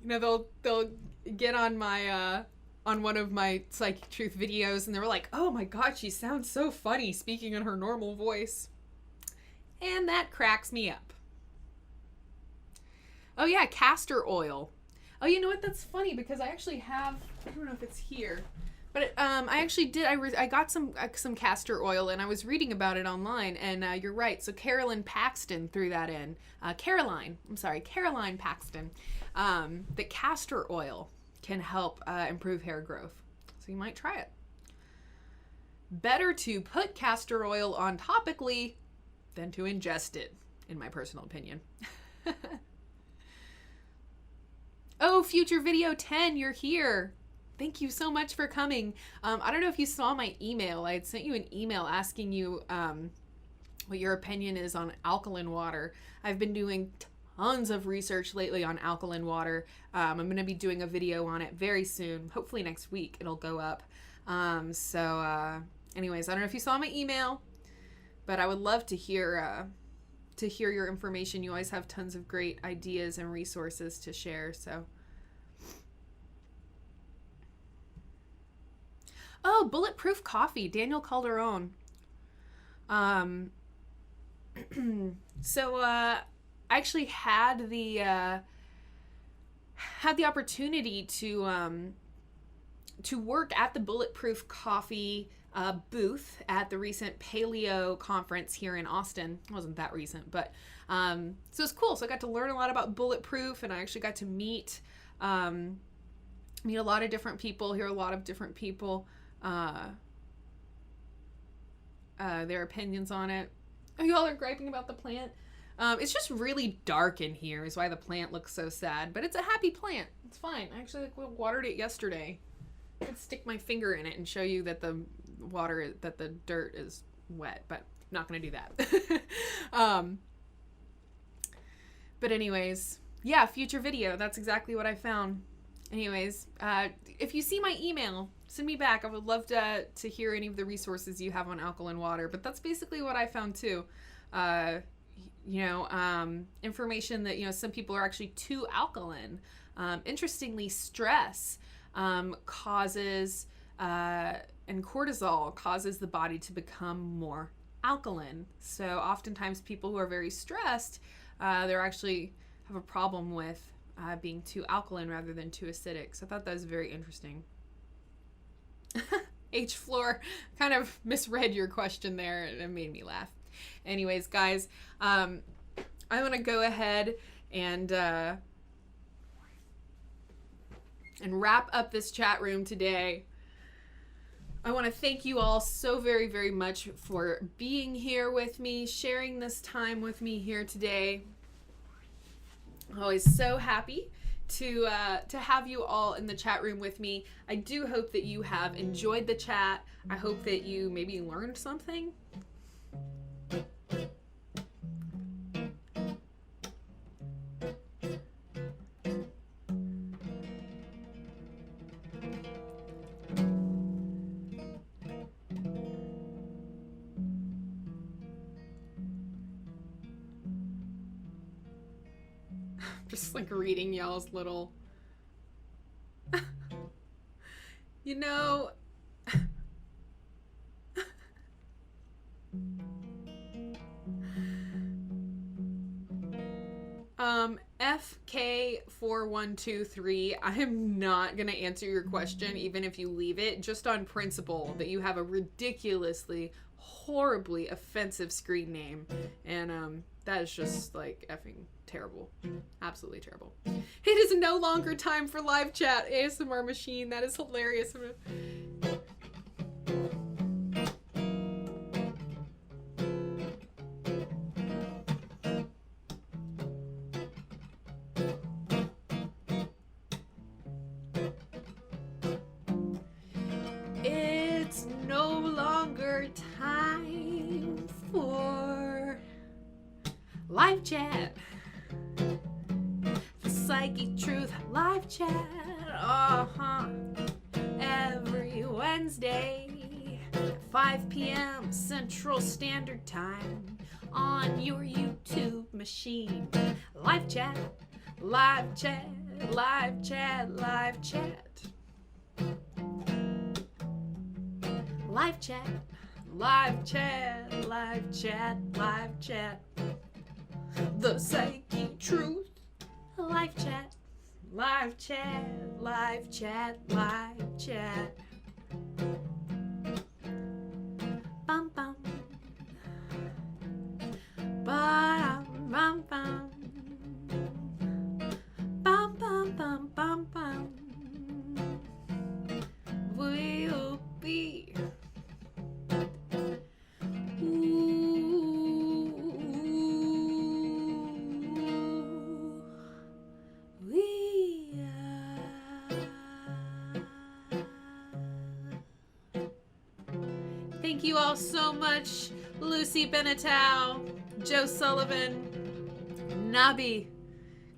S1: you know, they'll get on my on one of my Psychetruth videos, and they were like, oh my god, she sounds so funny speaking in her normal voice. And that cracks me up. Oh yeah, castor oil. Oh, you know what? That's funny because I actually have, I don't know if it's here, but I actually did, I got some castor oil, and I was reading about it online, and you're right. So Carolyn Paxton threw that in. Caroline Paxton. The castor oil can help improve hair growth. So you might try it. Better to put castor oil on topically than to ingest it, in my personal opinion. Oh, Future Video 10, you're here. Thank you so much for coming. I don't know if you saw my email. I had sent you an email asking you what your opinion is on alkaline water. I've been doing tons of research lately on alkaline water. I'm going to be doing a video on it very soon. Hopefully next week it'll go up. Anyways, I don't know if you saw my email, but I would love to hear your information. You always have tons of great ideas and resources to share. So, oh, Bulletproof Coffee, Daniel Calderon. I actually had the opportunity to work at the Bulletproof Coffee booth at the recent Paleo conference here in Austin. It wasn't that recent, but so it's cool. So I got to learn a lot about Bulletproof, and I actually got to meet a lot of different people, hear a lot of different people, their opinions on it. Oh, y'all are griping about the plant. It's just really dark in here is why the plant looks so sad, but it's a happy plant. It's fine. I actually watered it yesterday. I could stick my finger in it and show you that the dirt is wet, but I'm not going to do that. But anyways, yeah, future video. That's exactly what I found. Anyways, if you see my email, send me back. I would love to hear any of the resources you have on alkaline water, but that's basically what I found too. Information that, some people are actually too alkaline. Interestingly, stress causes and cortisol causes the body to become more alkaline. So oftentimes people who are very stressed, they're actually have a problem with being too alkaline rather than too acidic. So I thought that was very interesting. H Floor kind of misread your question there, and it made me laugh. Anyways, guys, I want to go ahead and wrap up this chat room today. I want to thank you all so very, very much for being here with me, sharing this time with me here today. I'm always so happy to have you all in the chat room with me. I do hope that you have enjoyed the chat. I hope that you maybe learned something. Just like reading y'all's little, FK4123, I am not going to answer your question, even if you leave it, just on principle that you have a ridiculously horribly offensive screen name, and that is just like effing terrible. Absolutely terrible. It is no longer time for live chat. ASMR machine, that is hilarious. It's no longer time for live chat. The Psychetruth live chat. Every Wednesday at 5 p.m. Central Standard Time on your YouTube machine. Live chat, live chat, live chat, live chat. Live chat, live chat, live chat, live chat. The Psychetruth, live chat, live chat, live chat, live chat. Bum bum. Bum bum bum. Bum bum bum bum bum. We'll be. Thank you all so much. Lucy Benetow, Joe Sullivan, Nabi,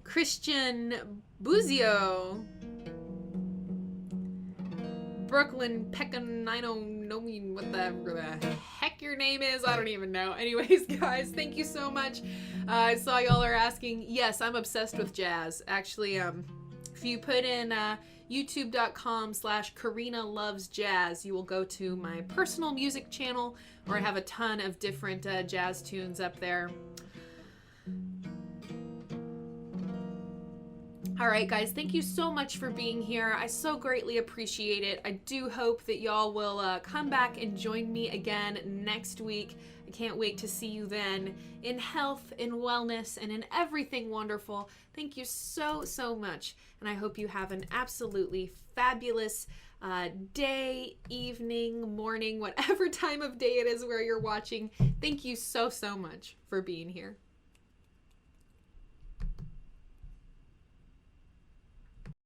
S1: Christian Buzio, Brooklyn Peckin, I don't know what the heck your name is. I don't even know. Anyways, guys, thank you so much. I saw y'all are asking. Yes, I'm obsessed with jazz. Actually, if you put in youtube.com/Corrina Loves Jazz, you will go to my personal music channel where I have a ton of different jazz tunes up there. All right, guys, thank you so much for being here. I so greatly appreciate it. I do hope that y'all will come back and join me again next week. I can't wait to see you then in health, in wellness, and in everything wonderful. Thank you so, so much. And I hope you have an absolutely fabulous day, evening, morning, whatever time of day it is where you're watching. Thank you so, so much for being here.